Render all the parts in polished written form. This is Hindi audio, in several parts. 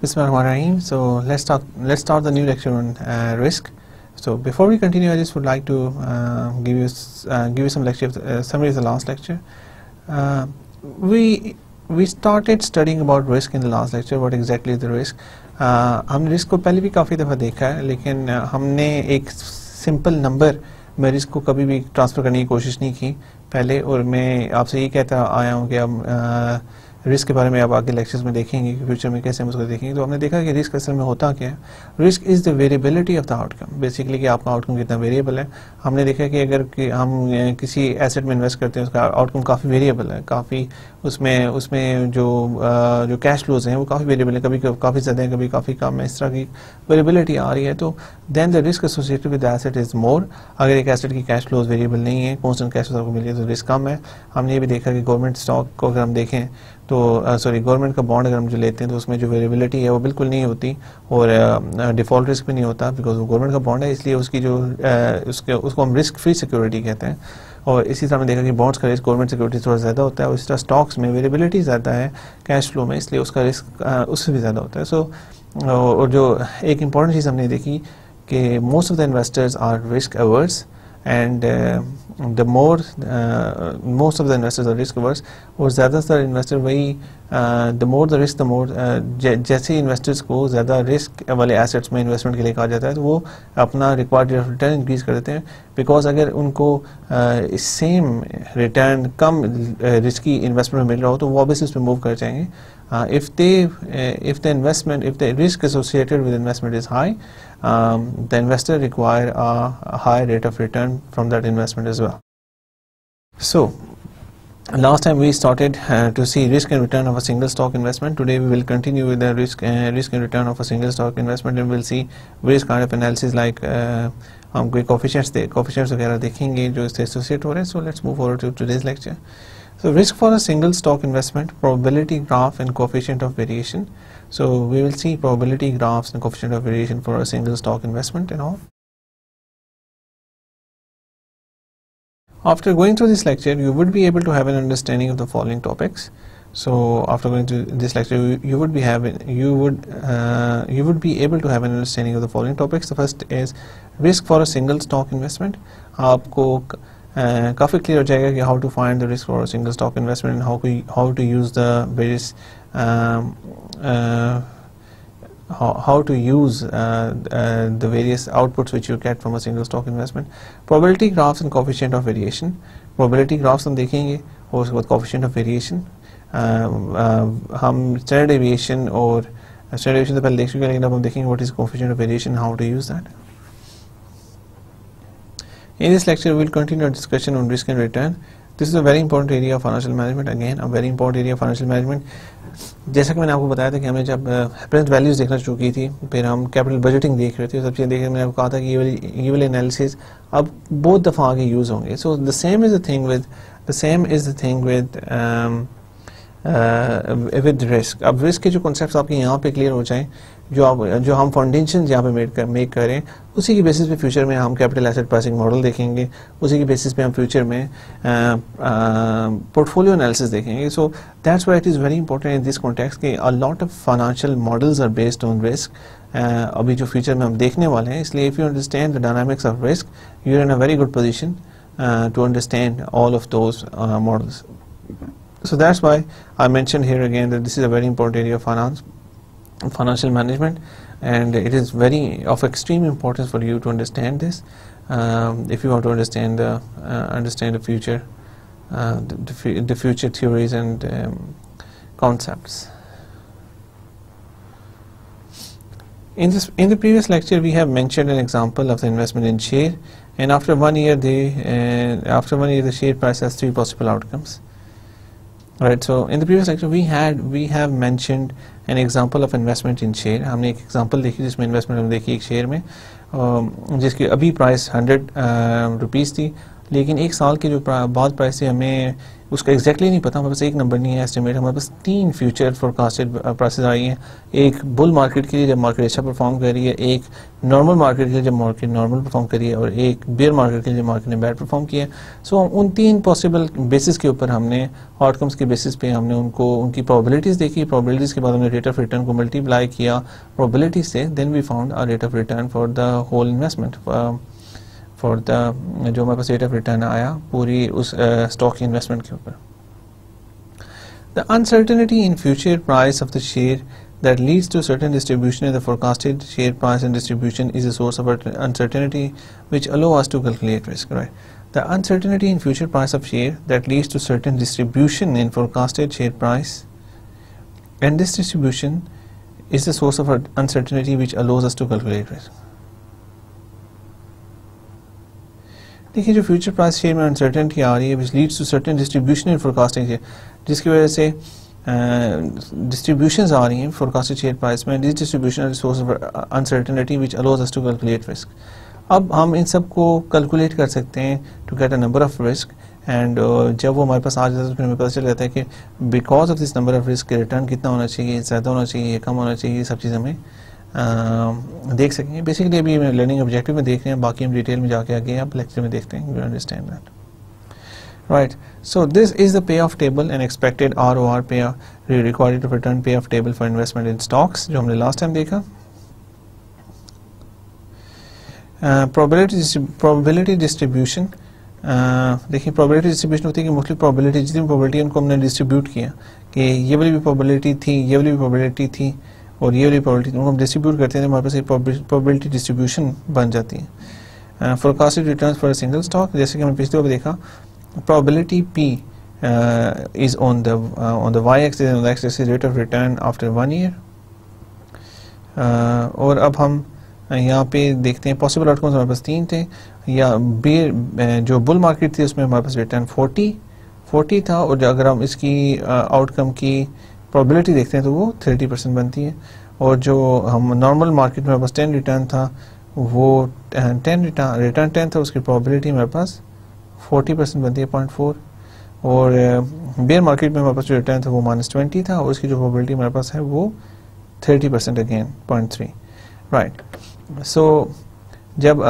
Bismillahirrahmanirrahim. So let's start the new lecture on risk. So before we continue, I just would like to give you some lecture summary of the last lecture. We started studying about risk in the last lecture. What exactly is the risk? हमने रिस्क को पहले भी काफ़ी दफ़ा देखा है, लेकिन हमने एक सिंपल नंबर में रिस्क को कभी भी ट्रांसफ़र करने की कोशिश नहीं की पहले, और मैं आपसे ये कहता आया हूँ कि अब रिस्क के बारे में आप आगे लेक्चर्स में देखेंगे कि फ्यूचर में कैसे हम उसको देखेंगे। तो हमने देखा कि रिस्क असल में होता क्या है। Risk is the variability of the outcome, basically कि आपका आउटकम कितना वेरिएबल है। हमने देखा कि अगर हम किसी एसेट में इन्वेस्ट करते हैं, उसका आउटकम काफ़ी वेरिएबल है, काफ़ी उसमें जो कैश फ्लोज हैं वो काफ़ी वेरिएबल है, कभी काफ़ी ज़्यादा है, कभी काफ़ी कम है, इस तरह की वेरिएबिलिटी आ रही है। तो then the risk associated with asset is more. अगर एक एसेट की कैश फ्लोज वेरिएबल नहीं है, कॉन्स्टेंट कैश फ्लो आपको मिली है, तो रिस्क कम है। हमने ये भी देखा कि गवर्नमेंट स्टॉक को अगर हम देखें तो गवर्नमेंट का बॉन्ड अगर हम जो लेते हैं तो उसमें जो वेरिएबिलिटी है वो बिल्कुल नहीं होती, और डिफ़ॉल्ट रिस्क भी नहीं होता, बिकॉज वो गवर्नमेंट का बॉन्ड है, इसलिए उसकी जो उसको हम रिस्क फ्री सिक्योरिटी कहते हैं। और इसी तरह हमने देखा कि बॉन्ड्स का रिस्क गवर्नमेंट सिक्योरिटी थोड़ा ज़्यादा होता है, और इसी तरह स्टॉक्स में वेरिएबिलिटी ज़्यादा है कैश फ्लो में, इसलिए उसका रिस्क उससे भी ज़्यादा होता है। और जो एक इंपॉर्टेंट चीज़ हमने देखी कि most of the investors are risk averse, and most of the investors are risk averse, और ज़्यादातर इन्वेस्टर वही the more the risk the more जैसे इन्वेस्टर्स को ज़्यादा रिस्क वाले एसेट्स में इन्वेस्टमेंट के लिए कहा जाता है तो वो अपना रिक्वायर्ड रिटर्न इंक्रीज़ कर देते हैं, बिकॉज अगर उनको सेम रिटर्न कम रिस्की इन्वेस्टमेंट में मिल रहा हो तो वो ऑब्वियसली उस पर मूव कर जाएंगे। if the risk associated with investment is high, the investor require a high rate of return from that investment as well. So last time we started to see risk and return of a single stock investment. Today we will continue with the risk and return of a single stock investment, and we'll see various kind of analysis like हम कोई coefficients वगैरह देखेंगे जो इससे associate हो रहे हैं. So let's move forward to today's lecture. So risk for a single stock investment, probability graph and coefficient of variation. So we will see probability graphs and coefficient of variation for a single stock investment and all. After going through this lecture, you would be able to have an understanding of the following topics. So after going through this lecture, you would be able to have an understanding of the following topics. The first is risk for a single stock investment. आपको काफ़ी क्लियर हो जाएगा कि how to find the risk for a single stock investment and how to use the various how to use the various outputs which you get from a single stock investment. Probability graphs and coefficient of variation. Probability graphs हम देखेंगे और उसके बाद coefficient of variation. हम standard deviation और standard deviation तो पहले देख चुके हैं, लेकिन अब हम देखेंगे what is coefficient of variation, how to use that. In this lecture, we will continue our discussion on risk and return. This is a very important area of financial management. Again, a very important area of financial management. जैसा कि मैंने आपको बताया था कि हमें जब प्रेजेंट वैल्यूज देखना शुरू की थी, फिर हम कैपिटल बजटिंग देख रहे थे, सब चीज़ें देख रहे, मैंने आपको कहा था कि ये वाले एनालिसिस अब बहुत दफ़ा आगे यूज़ होंगे. So the same is the thing with risk. अब रिस्क के जो कॉन्सेप्ट्स आपके यहाँ पे क्लियर हो जाएं, जो हम फाउंडेशन यहाँ पे मेक करें, उसी की बेसिस पे फ्यूचर में हम कैपिटल एसेट प्राइसिंग मॉडल देखेंगे, उसी की बेसिस पे हम फ्यूचर में पोर्टफोलियो एनालिसिस देखेंगे. So that's why it is very important in this context कि a lot of financial models are based on risk. अभी जो फ्यूचर में हम देखने वाले हैं, इसलिए if you understand the dynamics of risk, you are in a very good position to understand all of those models. So that's why I mentioned here again that this is a very important area of financial management, and it is very of extreme importance for you to understand this if you want to understand the future, the future theories and concepts. In the previous lecture, we have mentioned an example of the investment in share, and after 1 year the share price has 3 possible outcomes. Right, so in the previous lecture we have mentioned an example of investment in share. हमने एक example देखी जिसमें investment हमने देखी एक शेयर में, जिसकी अभी प्राइस 100 रुपीज़ थी, लेकिन एक साल के जो बाद प्राइस थी हमें उसका एग्जैक्टली नहीं पता, हमारे पास एक नंबर नहीं है एस्टिमेट, हमारे पास 3 फ्यूचर फोरकास्टेड प्राइसेस आई हैं, एक बुल मार्केट के लिए जब मार्केट अच्छा परफॉर्म कर रही है, एक नॉर्मल मार्केट के लिए जब मार्केट नॉर्मल परफॉर्म कर रही है, और एक बेयर मार्केट के लिए जब मार्केट ने बैड परफॉर्म किया है। सो उन 3 पॉसिबल बेसिस के ऊपर हमने आउटकम्स के बेसिस पे हमने उनको उनकी प्रोबेबिलिटीज़ देखी, प्रोबेबिलिटीज़ के बाद हमने रेट ऑफ रिटर्न को मल्टीप्लाई किया प्रोबेबिलिटी से, then we found a rate of return for the whole investment, for the जो हमारे पास रेट ऑफ रिटर्न आया पूरी उस स्टॉक की इन्वेस्टमेंट के ऊपर। The uncertainty in future price of the share that leads to certain distribution in the forecasted share price and distribution is a source of uncertainty which allow us to calculate risk. Right? The uncertainty in future price of share that leads to certain distribution in forecasted share price and this distribution is the source of uncertainty which allows us to calculate risk. देखिए जो फ्यूचर प्राइस शेयर में अनसर्टेनिटी आ रही है which leads to certain distribution in forecasting share, जिसकी वजह से डिस्ट्रीब्यूशंस आ रही हैं फोरकास्टेड शेयर प्राइस में, this distribution is source of uncertainty which allows us to calculate risk. अब हम इन सब को कैलकुलेट कर सकते हैं to get a number of risk, and जब वो हमारे पास आ जाता है तो फिर हमें पता चल जाता है कि because of this number of risk return कितना होना चाहिए, ज़्यादा होना चाहिए, कम होना चाहिए, ये सब चीज़ हमें देख सकेंगे। बेसिकली अभी लर्निंग ऑब्जेक्टिव में देख रहे हैं, बाकी हम डिटेल में जाके आगे आप लेक्चर में देखते हैं, you understand that right. So this is the pay of table and expected ROR पे रिकॉर्डेड ऑफ रिटर्न पे of table for investment in stocks, जो हमने लास्ट टाइम देखा। प्रोबेबिलिटी डिस्ट्रीब्यूशन, देखिए प्रोबेबिलिटी डिस्ट्रीब्यूशन होती है कि मुख्तलिफ प्रोबेबिलिटी, जितनी प्रोबेबिलिटी उनको हमने डिस्ट्रीब्यूट किया कि ये वाली भी प्रोबेबिलिटी थी, ये वाली भी प्रोबेबिलिटी थी और ये वाली प्रोबेबिलिटी, उनको हम डिस्ट्रीब्यूट करते हैं तो हमारे पास एक प्रोबेबिलिटी डिस्ट्रीब्यूशन बन जाती है। Forecasted returns for a single stock, जैसे कि हमने पिछले बार देखा, probability P is on the y-axis and on the x-axis rate of return after 1 year। और अब हम यहाँ पे देखते हैं पॉसिबल आउटकम्स हमारे पास 3 थे, या जो बुल मार्केट थी उसमें हमारे पास रिटर्न 40 था, और अगर हम इसकी आउटकम की प्रोबेबिलिटी देखते हैं तो वो 30% बनती है, और जो हम नॉर्मल मार्केट में हमारे पास 10 रिटर्न था वो 10 रिटर्न 10 था, उसकी प्रोबेबिलिटी हमारे पास 40% बनती है 0.4, और बेयर मार्केट में हमारे पास जो रिटर्न था वो -20 था, और उसकी जो प्रोबेबिलिटी हमारे पास है वो 30% अगेन 0.3 राइट। सो जब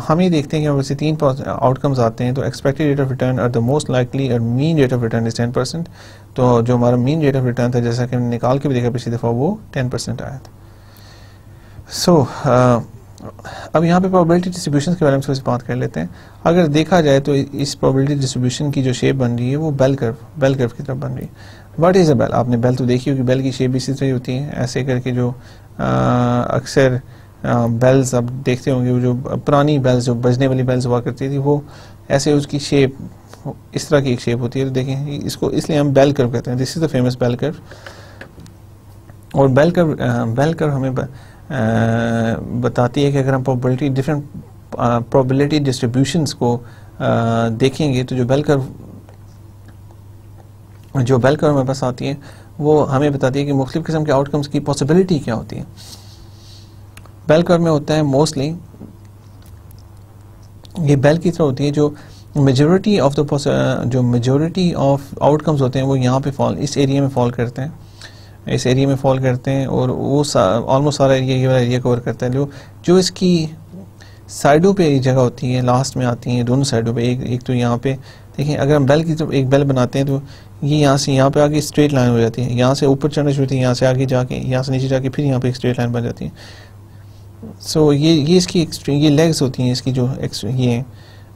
हम ये देखते हैं कि हमारे 3 आउटकम्स आते हैं तो एक्सपेक्टेड रेट ऑफ रिटर्न और द मोस्ट लाइकली और mean rate of return is 10%, तो जो हमारा मीन रेट ऑफ रिटर्न था जैसा कि हमने निकाल के भी देखा पिछली दफ़ा वो 10% आया था। सो अब यहाँ पे प्रोबेबिलिटी डिस्ट्रीब्यूशन के बारे में थोड़ी सी बात कर लेते हैं। अगर देखा जाए तो इस प्रोबेबिलिटी डिस्ट्रीब्यूशन की जो शेप बन रही है वो बेल कर्व की तरफ बन रही है। What is a bell? आपने बेल तो देखी होगी, बेल की शेप इसी तरह होती है, ऐसे करके जो अक्सर बेल्स आप देखते होंगे, वो जो पुरानी बेल्स जो बजने वाली बेल्स हुआ करती थी वो ऐसे उसकी शेप इस तरह की एक शेप होती है। तो देखें इसको इसलिए हम बेल कर्व कहते हैं, this is the famous bell curve. और बेल कर्व हमें बताती है कि अगर हम प्रोबेबिलिटी डिफरेंट प्रोबेबिलिटी डिस्ट्रीब्यूशंस को देखेंगे तो जो बेल कर्व हमारे पास आती है वो हमें बताती है कि मुख्तलिफ किस्म के आउटकम्स की पॉसिबिलिटी क्या होती है। बेल कर्व में होता है मोस्टली ये बेल की तरह होती है, जो मेजॉरिटी ऑफ आउटकम्स होते हैं वो यहाँ पे इस एरिया में फॉल करते हैं, और वो ऑलमोस्ट सारा एरिया ये वाला एरिया कवर करता है। जो इसकी साइडों पे जगह होती है लास्ट में आती हैं, दोनों साइडों पे, एक तो यहाँ पे देखिए, अगर हम बेल की तरफ एक बेल बनाते हैं तो ये यहाँ से यहाँ पे आगे स्ट्रेट लाइन हो जाती है, यहाँ से ऊपर चढ़ना शुरू होती है, यहाँ से आगे जाके यहाँ से नीचे जाके फिर यहाँ पे एक स्ट्रेट लाइन बन जाती है। सो ये इसकी ये लेग्स होती हैं इसकी जो ये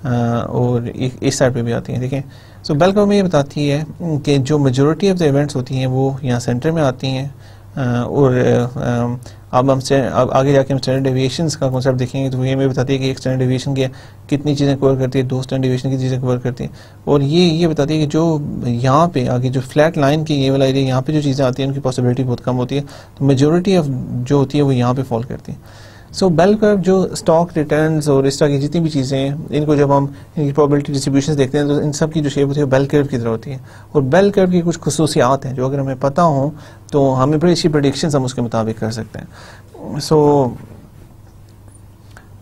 और इस साइड पे भी आती हैं। देखें सो बेल कर्व में ये बताती है कि जो मेजॉरिटी ऑफ द इवेंट्स होती हैं वो यहाँ सेंटर में आती हैं, और अब आगे जाके हम स्टैंडर्ड डेविएशंस का कॉन्सेप्ट देखेंगे तो ये हमें बताती है कि एक स्टैंडर्ड डेविएशन के कितनी चीज़ें कवर करती है, 2 स्टैंडर्ड डेविएशन की चीज़ें कवर करती है, और ये बताती है कि जो यहाँ पे आगे जो फ्लैट लाइन की ये वाला एरिया यहाँ पे जो चीज़ें आती हैं उनकी पॉसिबिलिटी बहुत कम होती है, तो मेजॉरिटी ऑफ जो होती है वो यहाँ पे फॉल करती है। सो बेल कर्व जो स्टॉक रिटर्न्स और इस तरह की जितनी भी चीज़ें हैं इनको जब हम इनकी प्रोबेबिलिटी डिस्ट्रीब्यूशन देखते हैं तो इन सब की जो शेप होती है बेल कर्व की तरह होती है, और बेल कर्व की कुछ खुसूसियात हैं जो अगर हमें पता हो तो हमें बड़ी अच्छी प्रेडिक्शंस हम उसके मुताबिक कर सकते हैं। सो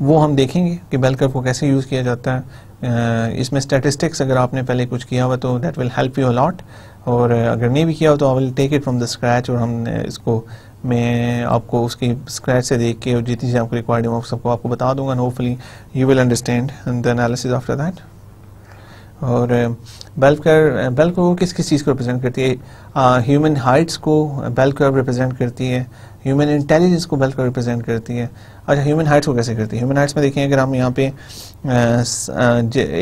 वो हम देखेंगे कि बेल कर्व को कैसे यूज़ किया जाता है। इसमें स्टैटिस्टिक्स अगर आपने पहले कुछ किया हुआ तो that will help you a lot, और अगर नहीं भी किया हो तो I will take it from the scratch, और हम इसको मैं आपको उसकी स्क्रैच से देख के और जितनी चीज़ें आपको रिक्वायर्ड है वो सबको आपको बता दूंगा, and hopefully you will understand the analysis after that. और बेल कर्व किस किस चीज़ को रिप्रेजेंट करती है? ह्यूमन हाइट्स को बेल कर्व रिप्रेजेंट करती है, ह्यूमन इंटेलिजेंस को बेल कर्व रिप्रेजेंट करती है। अच्छा, ह्यूमन हाइट्स को कैसे करती है? ह्यूमन हाइट्स में देखें, अगर हम यहाँ पे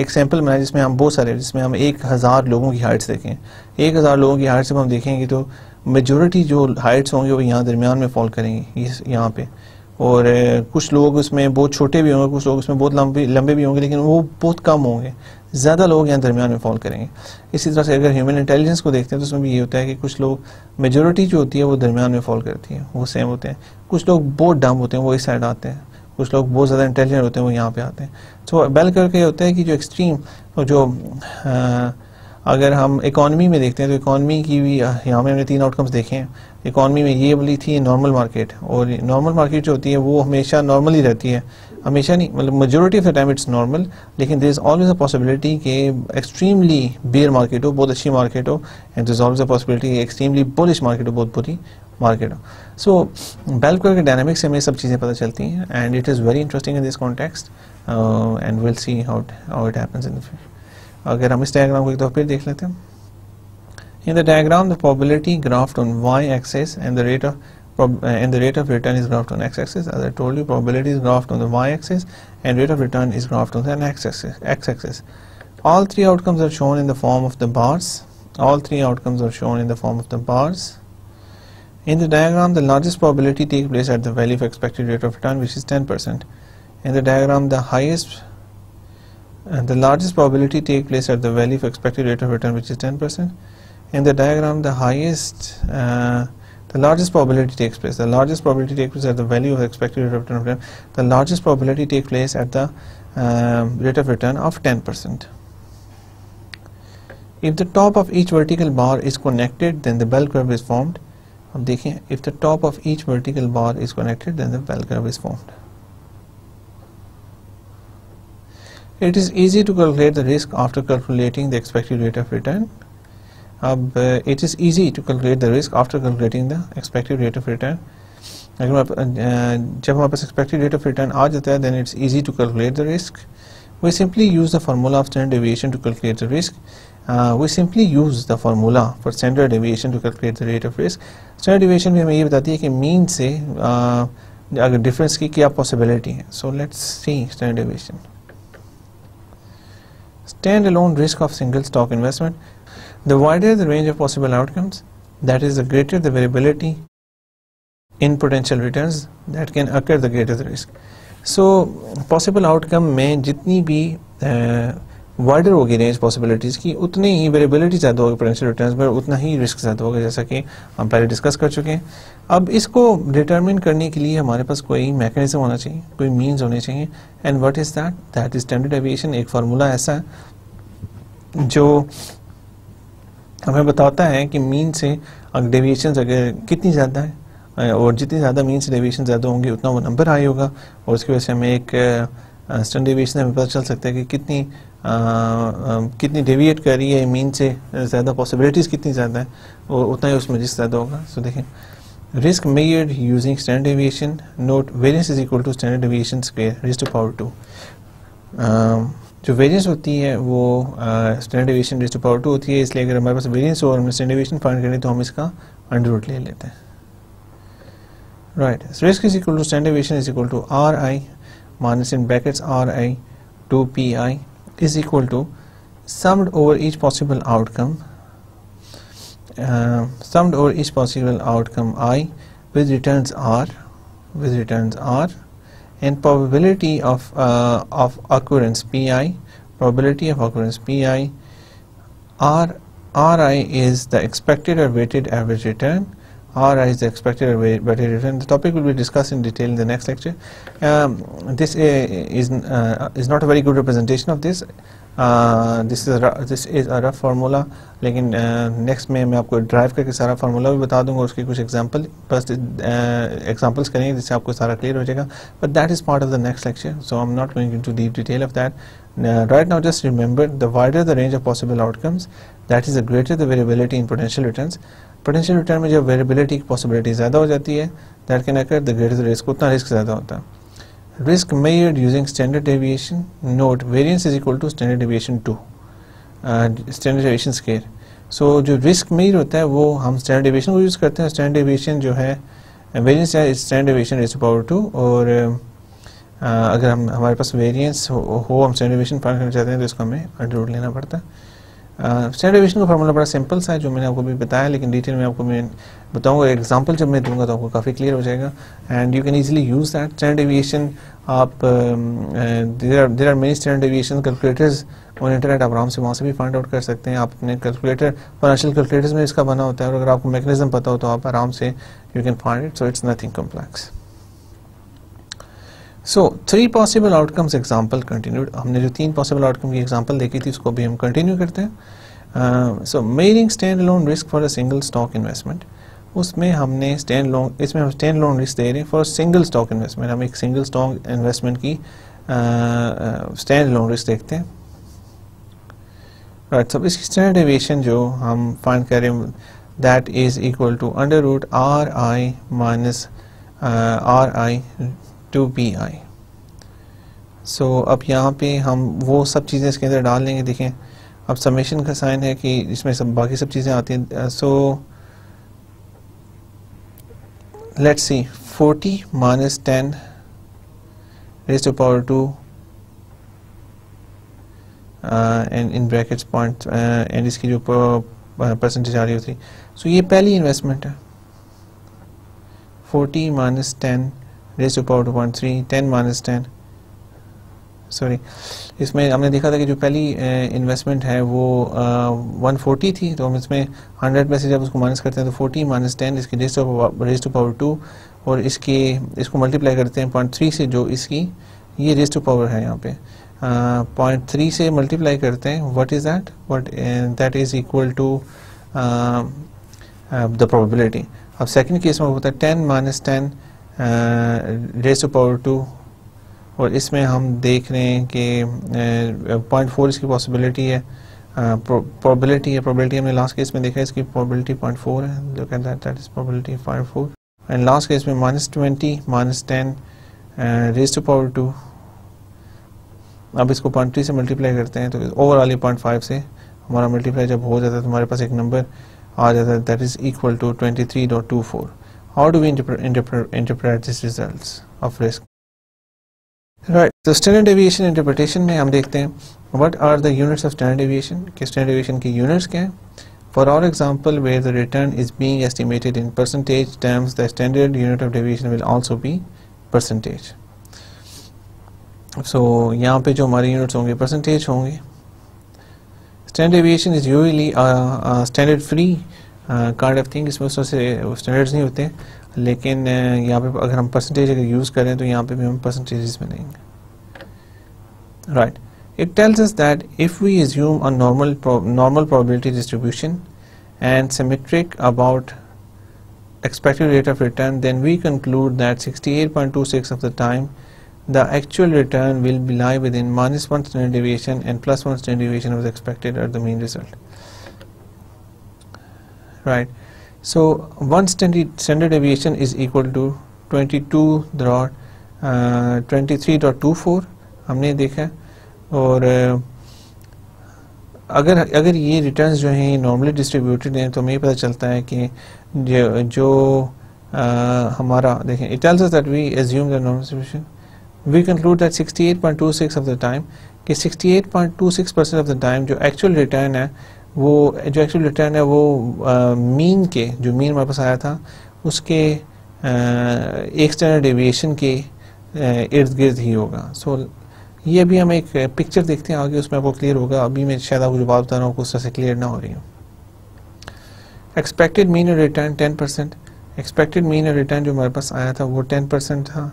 एक सैम्पल बनाए जिसमें हम बहुत सारे, जिसमें हम 1000 लोगों की हाइट्स देखें, 1000 लोगों की हाइट्स जब हम देखेंगे तो मेजॉरिटी जो हाइट्स होंगे वो यहाँ दरमियान में फॉल करेंगे, यहाँ पे। और कुछ लोग उसमें बहुत छोटे भी होंगे, कुछ लोग उसमें बहुत लंबे भी होंगे, लेकिन वो बहुत कम होंगे, ज़्यादा लोग यहाँ दरमियान में फॉल करेंगे। इसी तरह से अगर ह्यूमन इंटेलिजेंस को देखते हैं तो उसमें भी ये होता है कि कुछ लोग, मेजॉरिटी जो होती है वो दरमियान में फॉल करती है, वो सेम होते हैं। कुछ लोग बहुत डम होते हैं वो इस साइड आते हैं, कुछ लोग बहुत ज़्यादा इंटेलिजेंट होते हैं वो यहाँ पे आते हैं। तो बेल कर्व का ये होता है कि जो एक्सट्रीम, जो अगर हम इकॉनमी में देखते हैं तो इकॉनमी की भी यहाँ में हमने 3 आउटकम्स देखे हैं। इकॉनमी में ये वाली थी नॉर्मल मार्केट, और नॉर्मल मार्केट जो होती है वो हमेशा नॉर्मल ही रहती है, हमेशा नहीं, मतलब majority of the time it's normal, लेकिन there is always a possibility कि एक्सट्रीमली बेयर मार्केट हो, बहुत अच्छी मार्केट हो, and there is always a possibility extremely bullish market हो, बहुत बुरी मार्केट हो। सो बेल कर्व के डायनामिक्स से हमें सब चीज़ें पता चलती हैं, and it is very interesting in this context, and will see how it happens in the future. अगर हम इस डायग्राम को एक दफ़ा फिर देख लेते हैं। In the diagram, the probability graphed on y-axis and the rate of return is graphed on x-axis. As I told you, probability is graphed on the y-axis and rate of return is graphed on the x-axis. All three outcomes are shown in the form of the bars. All three outcomes are shown in the form of the bars. In the diagram, the largest probability takes place at the value of expected rate of return, which is 10%. In the diagram, the largest probability takes place at the value of expected rate of return, which is 10%. In the diagram, the largest probability takes place. The largest probability takes place at the value of expected rate of return. The largest probability takes place at the rate of return of 10%. If the top of each vertical bar is connected, then the bell curve is formed. अब देखें, if the top of each vertical bar is connected, then the bell curve is formed. It is easy to calculate the risk after calculating the expected rate of return. It is easy to calculate the risk after calculating the expected rate of return. जब हमारे पास expected rate of return आ जाता है, then it's easy to calculate the risk. We simply use the formula of standard deviation to calculate the risk. We simply use the formula for standard deviation to calculate the rate of risk. Standard deviation भी हमें ये बताती है कि mean से अगर difference की क्या possibility है. So let's see standard deviation. Standalone risk of single stock investment. The wider the range of possible outcomes, that is, the greater the variability in potential returns that can occur, the greater the risk. So, possible outcome में जितनी भी wider होगी range possibilities की, उतनी ही variability ज़्यादा होगी potential returns में, उतना ही risk ज़्यादा होगा, जैसा कि हम पहले discuss कर चुके हैं। अब इसको determine करने के लिए हमारे पास कोई mechanism होना चाहिए, कोई means होने चाहिए, and what is that? That is standard deviation। एक formula ऐसा है जो हमें बताता है कि मीन से अगर डेविएशन अगर कितनी ज़्यादा है, और जितनी ज़्यादा मीन से डेविएशन ज़्यादा होंगे उतना वो नंबर हाई होगा, और उसकी वजह से हमें एक स्टैंडर्ड डेविएशन हमें पता चल सकता है कि कितनी डेविएट कर रही है मीन से ज़्यादा, पॉसिबिलिटीज़ कितनी ज़्यादा है, और उतना ही उसमें रिस्क ज़्यादा होगा। सो देखें, risk measured using standard deviation, note variance is equal to standard deviation square raised to power 2। जो वेरिएंस होती है वो standard deviation raised to power 2 होती है, इसलिए अगर हमारे पास वेरिएंस हो और हमें स्टैंडर्ड डेविएशन फाइंड करनी तो हम इसका अंडर रूट ले लेते हैं। Right, risk is equal to standard deviation is equal to R I minus in brackets R I 2pi is equal to summed over each possible outcome I with returns r and probability of occurrence pi, probability of occurrence pi. Ri is the expected or weighted average return, RI is the expected better return. The topic will be discussed in detail in the next lecture. This is not a very good representation of this. This is a rough formula, लेकिन नेक्स्ट में मैं आपको ड्राइव करके सारा फार्मूला भी बता दूंगा, उसके कुछ एग्जांपल्स करेंगे जिससे आपको सारा क्लियर हो जाएगा. But that is part of the next lecture, so I am not going into deep detail of that. Right now just remember, the wider the range of possible outcomes, that is the greater the variability in potential returns. Potential return में जब variability की possibility ज़्यादा हो जाती है, that can occur, the greater the risk, उतना risk ज़्यादा होता है. Risk measured using standard deviation. Note, variance is equal to standard deviation 2, standard deviation square. So जो risk measure होता है वो हम standard deviation को use करते हैं. Standard deviation जो है variance है standard deviation raised to power 2, और अगर हमारे पास वेरिएंस हो हम स्टैंडर्ड डेविएशन फाइंड करना चाहते हैं तो इसको हमें अंडर रूट लेना पड़ता है. स्टैंडर्ड डेविएशन का फार्मूला बड़ा सिंपल सा है जो मैंने आपको भी बताया, लेकिन डिटेल में आपको मैं बताऊंगा. एग्जांपल जब मैं दूंगा तो आपको काफ़ी क्लियर हो जाएगा and you can easily use that. Standard deviation आप there are many standard deviation calculators on internet, आप आराम से वहाँ से भी फाइंड आउट कर सकते हैं. आप अपने कैलकुलेटर, फाइनेंशियल कैलकुलेटर्स में इसका बना होता है, और अगर आपको मैकेनिज्म पता हो तो आप आराम से you can find it. So it's nothing complex. So 3 possible outcomes example continued. हमने जो 3 possible outcome की example देखी थी उसको भी हम continue करते हैं. So measuring standalone risk for a single stock investment. उसमें हमने इसमें हम standalone risk दे रहे हैं for a single stock investment. हम एक single stock investment की standalone risk देखते हैं. Right, so इसकी standard deviation जो हम find कर रहे हैं that is equal to under root RI minus RI to BI. So अब यहाँ पे हम वो सब चीज़ें इसके अंदर डाल लेंगे. देखें अब समेशन का साइन है कि इसमें सब बाकी सब चीज़ें आती हैं. So let's see 40 minus 10 raised to power 2 and in brackets point and इसकी जो परसेंटेज आ रही होती. सो ये पहली इन्वेस्टमेंट है. 40 minus 10 raised to power 2.3, 10 minus 10, sorry इसमें हमने देखा था कि जो पहली इन्वेस्टमेंट है वो 140 थी, तो हम इसमें 100 में से जब उसको माइनस करते हैं तो 40 minus 10 इसकी रेज टू पावर 2, और इसको मल्टीप्लाई करते हैं 0.3 से, जो इसकी ये रेज टू पावर है यहाँ पे 0.3 से मल्टीप्लाई करते हैं. What is that? That is equal to the probability. अब सेकंड केस में होता है 10 minus 10 रेज टू पावर 2, और इसमें हम देख रहे हैं कि 0.4 इसकी पॉसिबिलिटी है, प्रोबेबिलिटी हमने लास्ट केस में देखा है इसकी प्रोबेबिलिटी 0.4 है. Look at that is probability 0.4. And last case में -20 minus 10 रेज टू पावर 2. अब इसको 0.3 से मल्टीप्लाई करते हैं तो ओवरऑल 0.5 से हमारा मल्टीप्लाई जब हो जाता है तो हमारे पास एक नंबर आ जाता है that is equal to 23.24. How do we interpret these results of risk? Right. So standard deviation interpretation में हम देखते हैं what are the units of standard deviation. कि standard deviation की units क्या हैं? For our example where the return is being estimated in percentage terms, the standard unit of deviation will also be percentage. So यहाँ पे जो हमारे units होंगे percentage होंगे. Standard deviation is usually standard free kind of thing. इसमें उससे स्टैंडर्ड्स नहीं होते, लेकिन यहाँ पे अगर हम परसेंटेज अगर यूज़ करें तो यहाँ पे भी हम परसेंटेजेस में लेंगे. Right. It tells us that if we assume a normal probability distribution and symmetric about expected rate of return, then we conclude that 68.26 of the time the actual return will be lie within -1 standard deviation and +1 standard deviation of the expected or the mean result. Right. So one standard deviation is equal to 23.24 हमने देखा. और अगर ये रिटर्न्स जो हैं नॉर्मली डिस्ट्रीब्यूटेड हैं तो हमें पता चलता है कि जो हमारा देखें, it tells us that we assume the normal distribution. We conclude that 68.26 of the time कि 68.26% of the time जो एक्चुअल रिटर्न है वो मीन के जो मीन हमारे पास आया था उसके एक स्टैंडर्ड डेविएशन के इर्द गिर्द ही होगा. सो ये अभी हम एक पिक्चर देखते हैं आगे, उसमें आपको क्लियर होगा. अभी मैं शायद आपको जो बात बता रहा हूँ उस तरह से क्लियर ना हो रही हूँ. Expected mean return 10%, expected mean return जो हमारे पास आया था वो 10% था।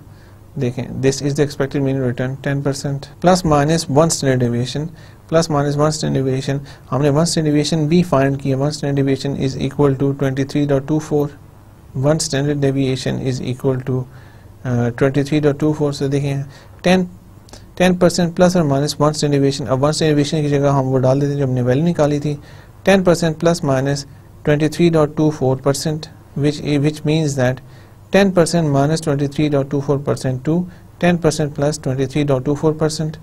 देखें, this is the expected mean return 10%, plus minus 1 standard deviation, plus minus 1 standard deviation. हमने 1 स्टैंडर्ड डेविएशन भी फाइंड किया। 1 standard deviation is equal to 23.24। 1 standard deviation is equal to 23.24। से देखें 10% प्लस और माइनस 1 स्टैंडर्ड डेविएशन। अब 1 स्टैंडर्ड डेविएशन की जगह हम वो डाल देते हैं जो हमने वैल्यू निकाली थी, 10% plus minus 23.24%, which means that 10% minus 23.24% to 10% plus 23.24%,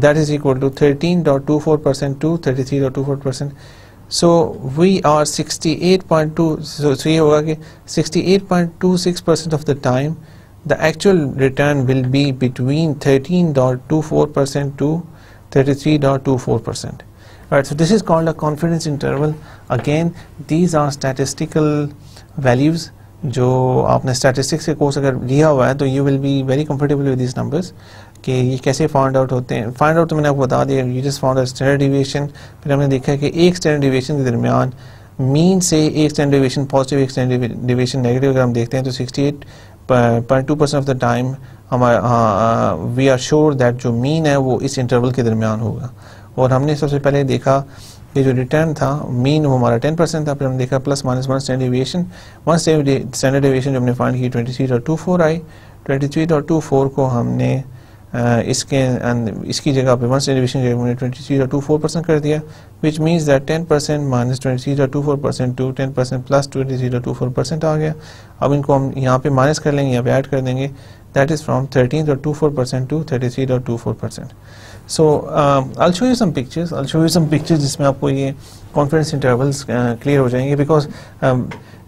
that is equal to 13.24% to 33.24%. So we are 68.2, so ये होगा कि 68.26% of the time the actual return will be between 13.24% to 33.24%. Right, so this is called a confidence interval. Again, these are statistical values. जो आपने statistics के कोर्स अगर लिया हुआ है तो you will be very comfortable with these numbers कि ये कैसे फाइंड आउट होते हैं। फाइंड आउट तो मैंने आपको बता दिया, you just found a standard deviation। फिर हमने देखा कि एक standard deviation के दरमियान मीन से एक standard deviation पॉजिटिव, एक standard deviation नेगेटिव अगर हम देखते हैं तो 68.2% ऑफ द टाइम हमारा वी आर श्योर दैट जो मीन है वो इस इंटरवल के दरमियान होगा। और हमने सबसे पहले देखा कि जो रिटर्न था मीन वो हमारा 10% था। फिर हमने देखा plus minus 1 standard deviation. 1 standard deviation जो हमने फाइंड की 23.24 आई। 23.24 को हमने इसकी जगह पे 1 स्टैंडर्ड डेविएशन की जगह हमने 23.24% कर दिया, which means that 10% minus 23.24% to 10% plus 23.24% आ गया। अब इनको हम यहाँ पे माइनस कर लेंगे, यहाँ पे ऐड कर देंगे, that is from 13.24% to 33.24%. So I'll show you some pictures. जिसमें आपको ये कॉन्फिडेंस इंटरवल्स क्लियर हो जाएंगे। बिकॉज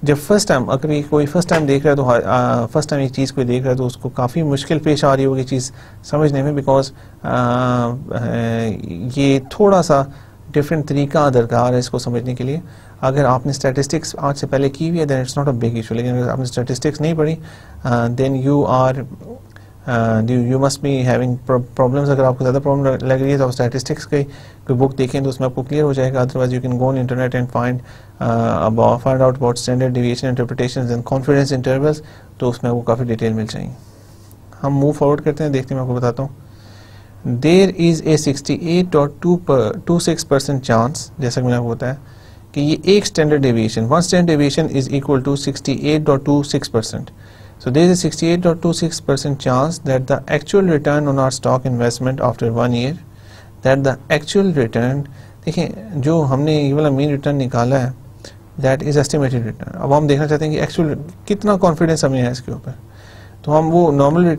जब फर्स्ट टाइम अगर कोई फर्स्ट टाइम देख रहा है तो फर्स्ट टाइम ये चीज़ कोई देख रहा है तो उसको काफ़ी मुश्किल पेश आ रही होगी चीज़ समझने में। बिकॉज ये थोड़ा सा डिफरेंट तरीका दरकार है इसको समझने के लिए। अगर आपने स्टैटिस्टिक्स आज से पहले की हुई है then it's not a big issue, लेकिन अगर आपने स्टैटिस्टिक्स नहीं पढ़ी then you must be having problems. अगर आपको ज़्यादा प्रॉब्लम लग रही है तो आप स्टैटिस्टिक्स की कोई बुक देखें तो उसमें आपको क्लियर हो जाएगा। Otherwise you can go on internet and find out about standard deviation interpretations and confidence intervals, तो उसमें आपको काफ़ी डिटेल मिल जाएंगी। हम मूव फॉरवर्ड करते हैं, देखते हैं, मैं आपको बताता हूँ। देयर इज़ ए 68.26% चांस, जैसा कि मैंने आपको बताया कि ये एक standard deviation 1 standard deviation is equal to 68.26%. So there is a 68.26% chance that the actual return on our stock investment after 1 year, that the actual return, देखें जो हमने ये वाला मीन रिटर्न निकाला है that is estimated return। अब हम देखना चाहते हैं कि एक्चुअल कितना कॉन्फिडेंस हमें है इसके ऊपर। तो हम वो नॉर्मल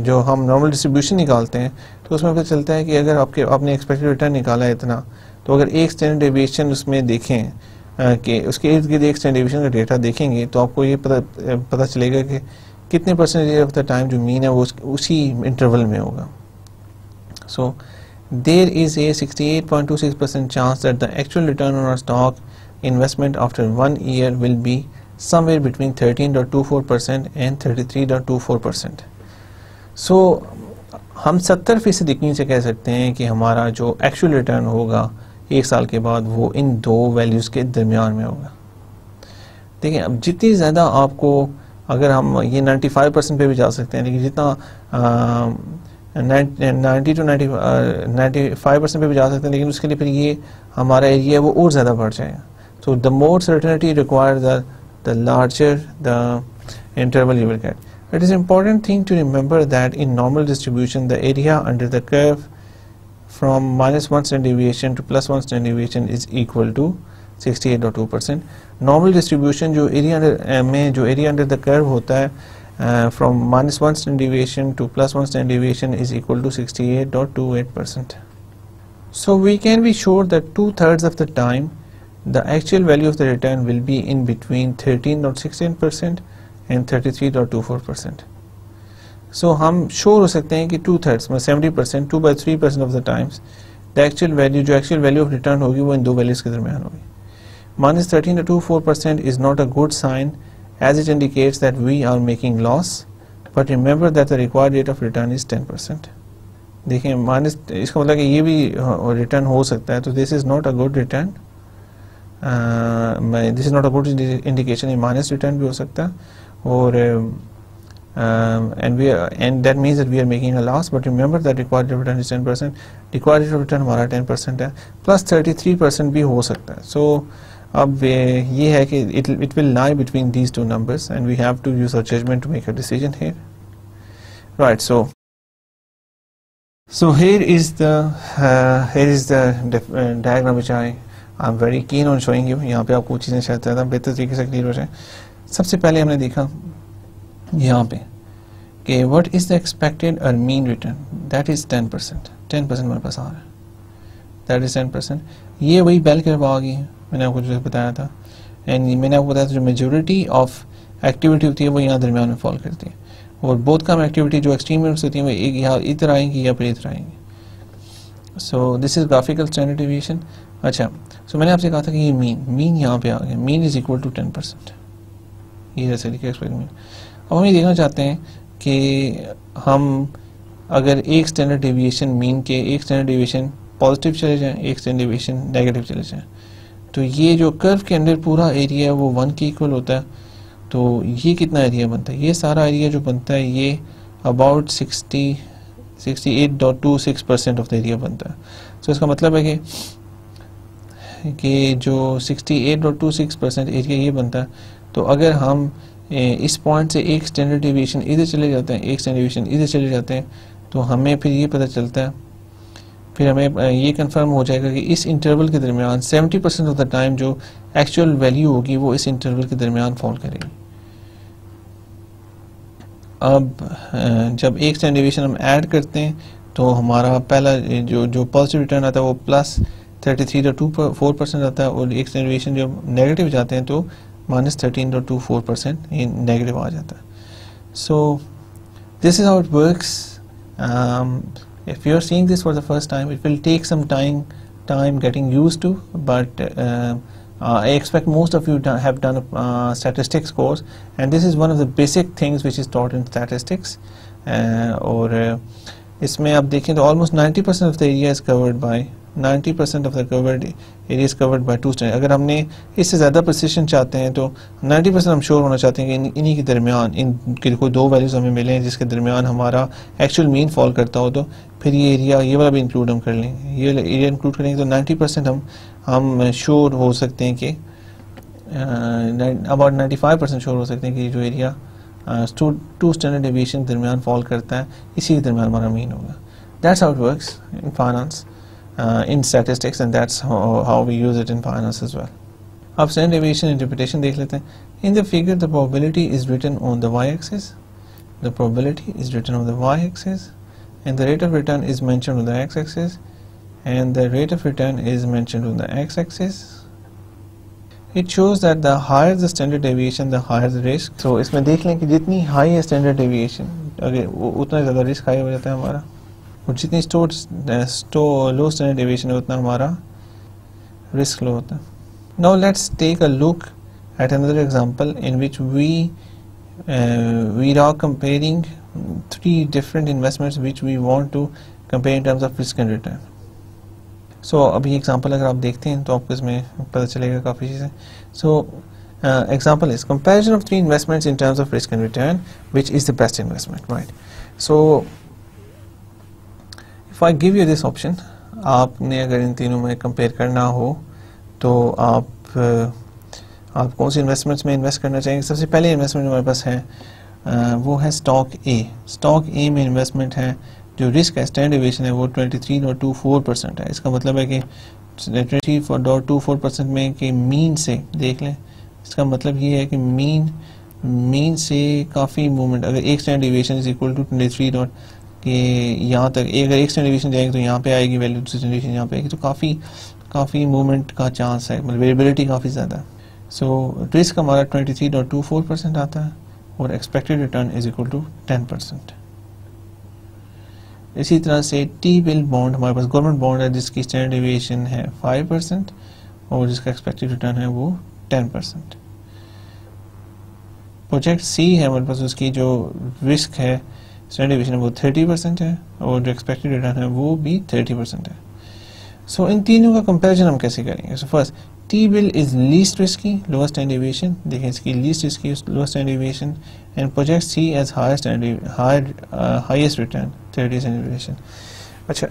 जो हम नॉर्मल डिस्ट्रीब्यूशन निकालते हैं तो उसमें पता चलता है कि अगर आपने एक्सपेक्टेड रिटर्न निकाला है इतना, तो अगर एक स्टैंडर्ड डेविएशन उसमें देखें कि उसके इर्द गिर्द एक स्टैंडर्ड डेविएशन का डेटा देखेंगे तो आपको ये पता चलेगा कि कितने परसेंटेज ऑफ द टाइम जो मीन है वो उसी इंटरवल में होगा। So there is a 68.26% chance that the actual return on our stock investment after 1 year will be somewhere between 13.24% and 33.24%. So हम 70% यकीन से कह सकते हैं कि हमारा जो एक्चुअल रिटर्न होगा एक साल के बाद वो इन दो वैल्यूज़ के दरमियान में होगा। देखिए, अब जितनी ज़्यादा आपको, अगर हम ये 95% पे भी जा सकते हैं, लेकिन जितना 90 to 95% पे भी जा सकते हैं, लेकिन उसके लिए फिर ये हमारा एरिया वो और ज़्यादा बढ़ जाएगा। So the more certainty required, the larger the interval you will get. It is an important thing to remember that in normal distribution, the area under the curve from minus 1 standard deviation to plus 1 standard deviation is equal to 68.2%. Normal distribution जो area under the curve होता है from minus 1 standard deviation to plus 1 standard deviation is equal to 68.28%. So we can be sure that 2/3 of the time the actual value of the return will be in between 13.16% and 33.24%. So हम sure हो सकते हैं कि 2/3 में 70%, 2/3% of the times the actual value of return होगी वो इन दो values के दरमियान होगी। Minus 13.24% is not a good sign as it indicates that we are making loss, but remember that the required rate of return is 10%. देखिए, माइनस इसका मतलब कि ये भी रिटर्न हो सकता है, तो this is not a good return. This is not a good indication, ये माइनस रिटर्न भी हो सकता है, और and that means that we are making a loss. But remember that required rate of return is 10%. required rate of return हमारा 10% है, plus 33% भी हो सकता है. So अब ये है कि it will lie between these two numbers and we have to use our judgment to make a decision here. Right, so here is the diagram which I'm very keen on showing you. यहाँ पे आपको चीज़ें शायद ज़्यादा बेहतर तरीके से क्लियर हो जाए. सबसे पहले हमने देखा यहाँ पे कि what is the expected or mean return, that is 10%. 10% हमारे पास आ रहा है, that is 10%. ये वही बेल कर्व आ गई है, मैंने आपको जो बताया था, एंड मैंने आपको बताया था जो मेजोरिटी ऑफ एक्टिविटी होती है वो यहाँ दरमियान में फॉल करती है, और बहुत कम एक्टिविटी जो एक्सट्रीम होती है वो एक यहाँ इधर आएंगी या फिर इधर आएंगी. So this is graphical standard deviation. अच्छा, सो मैंने आपसे कहा था कि ये मीन यहाँ पे आ गया, मीन इज इक्वल टू 10%. ये जैसे लिखा एक्सपेरिमेंट. अब हम ये देखना चाहते हैं कि हम अगर एक स्टैंडर्ड डेविएशन मीन के एक स्टैंडर्ड डेविएशन पॉजिटिव चले जाएं, एक स्टैंडर्ड डेविएशन नेगेटिव चले जाएं, तो ये जो कर्व के अंदर पूरा एरिया है वो 1 के इक्वल होता है. तो ये कितना एरिया बनता है, ये सारा एरिया जो बनता है ये अबाउट 68.26% ऑफ द एरिया बनता है. सो इसका मतलब है कि जो 68.26% एरिया ये बनता है, तो अगर हम इस पॉइंट से एक स्टैंडर्ड डेविएशन इधर चले जाते हैं, एक स्टैंडर्ड डेविएशन इधर चले जाते हैं, तो हमें फिर ये पता चलता है, फिर हमें ये कंफर्म हो जाएगा कि इस इंटरवल के दरमियान 70% ऑफ द टाइम जो एक्चुअल वैल्यू होगी वो इस इंटरवल के दरमियान फॉल करेगी. अब जब एक स्टैंडर्ड डेविएशन हम ऐड करते हैं तो हमारा पहला जो पॉजिटिव रिटर्न आता है वो प्लस 33.24% आता है, और एक स्टैंडर्ड डेविएशन जो नेगेटिव जाते हैं तो minus 13.24% ये नेगेटिव आ जाता है. So this is how it works. If you are seeing this for the first time, it will take some time getting used to, but I expect most of you have done a statistics course, and this is one of the basic things which is taught in statistics. और इसमें आप देखें तो almost 90% of the area is covered by 90% of the covered area is covered by 2 standard. अगर हमने इससे ज़्यादा प्रिसिशन चाहते हैं तो 90% हम श्योर होना चाहते हैं कि इन्हीं के दरमियान इनके कोई 2 वैल्यूज़ हमें मिले हैं जिसके दरमियान हमारा एक्चुअल मीन फॉल करता हो, तो फिर ये एरिया ये वाला भी इंक्लूड हम कर लेंगे, ये एरिया इंक्लूड करेंगे तो 90% हम श्योर हो सकते हैं कि अबाउट 95% श्योर हो सकते हैं कि जो एरिया 2 स्टैंडर्ड डेविएशन दरमियान फॉल करता है इसी के दरमियान हमारा मीन होगा. That's how it works in finance, in statistics, and that's how we use it in finance as well. अब standard deviation interpretation देख लेते हैं. In the figure, the probability is written on the y-axis. The probability is written on the y-axis, and the rate of return is mentioned on the x-axis, and the rate of return is mentioned on the x-axis. It shows that the higher the standard deviation, the higher the risk. So इसमें देख लें कि जितनी high है standard deviation, अगर उतना ज़्यादा risk high हो जाता है हमारा, और जितनी low standard deviation है उतना हमारा risk low होता है. Now let's take a look at another example in which we are comparing 3 different investments which we want to compare in terms of risk and return. So अभी example अगर आप देखते हैं तो आपको इसमें पता चलेगा काफ़ी चीज़ें. So example is comparison of 3 investments in terms of risk and return, which is the best investment, right? So if I give you this option, आपने अगर इन तीनों में कंपेयर करना हो तो आप कौन सी इन्वेस्टमेंट्स में इन्वेस्ट करना चाहेंगे. सबसे पहले इन्वेस्टमेंट हमारे पास है वो है स्टॉक ए. स्टॉक ए में इन्वेस्टमेंट है, जो रिस्क है स्टैंडर्ड डेविएशन है वो 23.24% है. इसका मतलब है कि 23.24% में कि मीन से देख लें, इसका मतलब ये है कि मीन से काफ़ी मूवमेंट, अगर एक standard deviation is equal to 23 कि यहाँ तक अगर एक स्टैंडर्ड डेविएशन जाएंगे तो यहाँ पे आएगी वैल्यू, दूसरी स्टैंडर्ड डेविएशन यहाँ पे आएगी, तो काफ़ी मूवमेंट का चांस है, मतलब वेरिएबिलिटी काफ़ी ज़्यादा है. सो रिस्क हमारा 23.24% आता है और expected return is equal to 10%. इसी तरह से टी बिल बॉन्ड हमारे पास गवर्नमेंट बॉन्ड है जिसकी स्टैंडर्ड डेविएशन है 5% और जिसका एक्सपेक्टेड रिटर्न है वो 10%. प्रोजेक्ट सी है हमारे पास, उसकी जो रिस्क है स्टैंडर्ड डेविएशन है वो 30% है और जो एक्सपेक्टेड रिटर्न है वो भी 30% है. सो इन तीनों का कंपैरिजन हम कैसे करेंगे. So first T bill is least risky, lowest standard deviation, देखें इसकी least risky, lowest standard deviation, and project C has highest return, 30 standard deviation. अच्छा,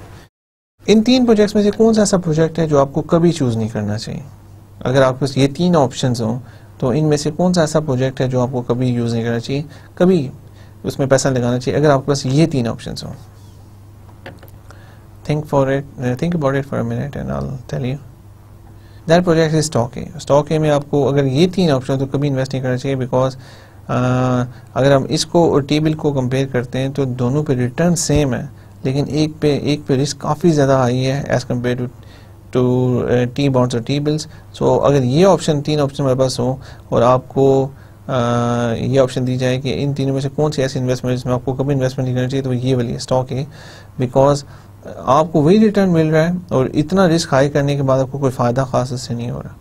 इन तीन प्रोजेक्ट्स में से कौन सा ऐसा प्रोजेक्ट है जो आपको कभी चूज नहीं करना चाहिए? अगर आपके पास ये तीन ऑप्शंस हों तो इनमें से कौन सा ऐसा प्रोजेक्ट है जो आपको कभी यूज नहीं करना चाहिए, कभी उसमें पैसा लगाना चाहिए, अगर आपके पास ये तीन ऑप्शंस हों? think about it for a minute and I'll tell you. That project is stock A. Stock A में आपको अगर ये तीन ऑप्शन तो कभी इन्वेस्ट नहीं करना चाहिए, बिकॉज अगर हम इसको और टी बिल को कंपेयर करते हैं तो दोनों पे रिटर्न सेम है, लेकिन एक पे रिस्क काफ़ी ज़्यादा हाई है as compare to T bonds और टी बिल्स। सो अगर ये ऑप्शन, तीन ऑप्शन हमारे पास हो और आपको ये ऑप्शन दी जाए कि इन तीनों में से कौन सी ऐसी इन्वेस्टमेंट जिसमें आपको कभी इन्वेस्टमेंट नहीं करना चाहिए, तो ये वाली है स्टॉक है, बिकॉज आपको वही रिटर्न मिल रहा है और इतना रिस्क हाई करने के बाद आपको कोई फ़ायदा खास इससे नहीं हो रहा,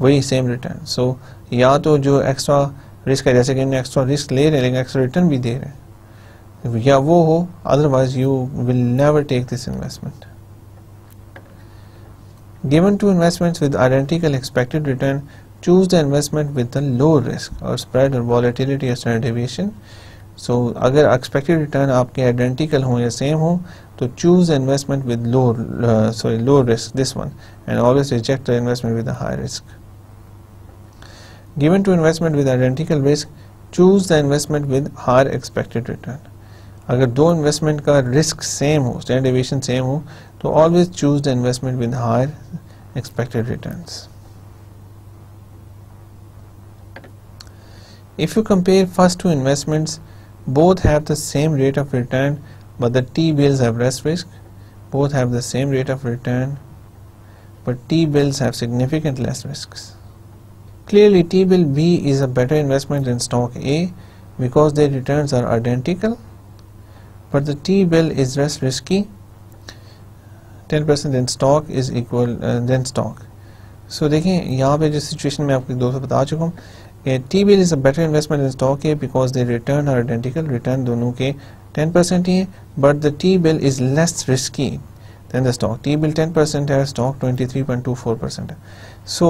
वही सेम रिटर्न। सो या तो जो एक्स्ट्रा रिस्क है, जैसे कि इन्हें एक्स्ट्रा रिस्क ले रहे हैं लेकिन एक्स्ट्रा रिटर्न भी दे रहे हैं, या वो हो, otherwise you will never take this investment. Given two investments with identical expected return, choose the investment with the low risk or spread or volatility or standard deviation. So अगर expected return आपके identical हो या same हो तो choose the investment with low risk, this one, and always reject the investment with a high risk. Given two investment with identical risk, choose the investment with higher expected return. अगर दो इन्वेस्टमेंट का रिस्क सेम हो, स्टैंडर्ड डेविएशन सेम हो, तो always choose the investment with higher expected returns. If you compare first two investments, both have the same rate of return, but the T-bills have less risk. Both have the same rate of return, but T-bills have significant less risks. Clearly, T-bill B is a better investment than stock A because their returns are identical, but the T-bill is less risky. 10% than stock is equal than stock. So देखें यहाँ पे जो सिचुएशन मैं आपको दो बता चुका हूँ कि T-bill is a better investment than stock A because they return are identical. Return दोनों के 10% ही है, but the T-bill is less risky than the stock. T-bill 10% है, stock 23.24% है. So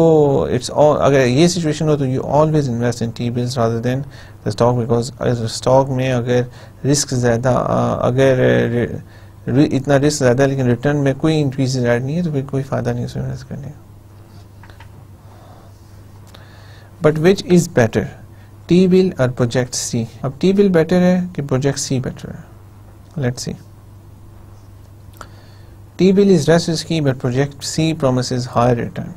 it's all, अगर ये सिचुएशन हो तो you always invest in T-bills rather than the stock, because stock में अगर रिस्क ज़्यादा, अगर इतना रिस्क ज़्यादा है लेकिन रिटर्न में कोई इंक्रीज ऐड नहीं है तो फिर कोई फ़ायदा नहीं उसमें इन्वेस्ट करने का। But which is better, T bill और प्रोजेक्ट सी? अब टी बिल बेटर है कि प्रोजेक्ट सी बेटर है? Let's see. T bill is less risky but project C promises higher return.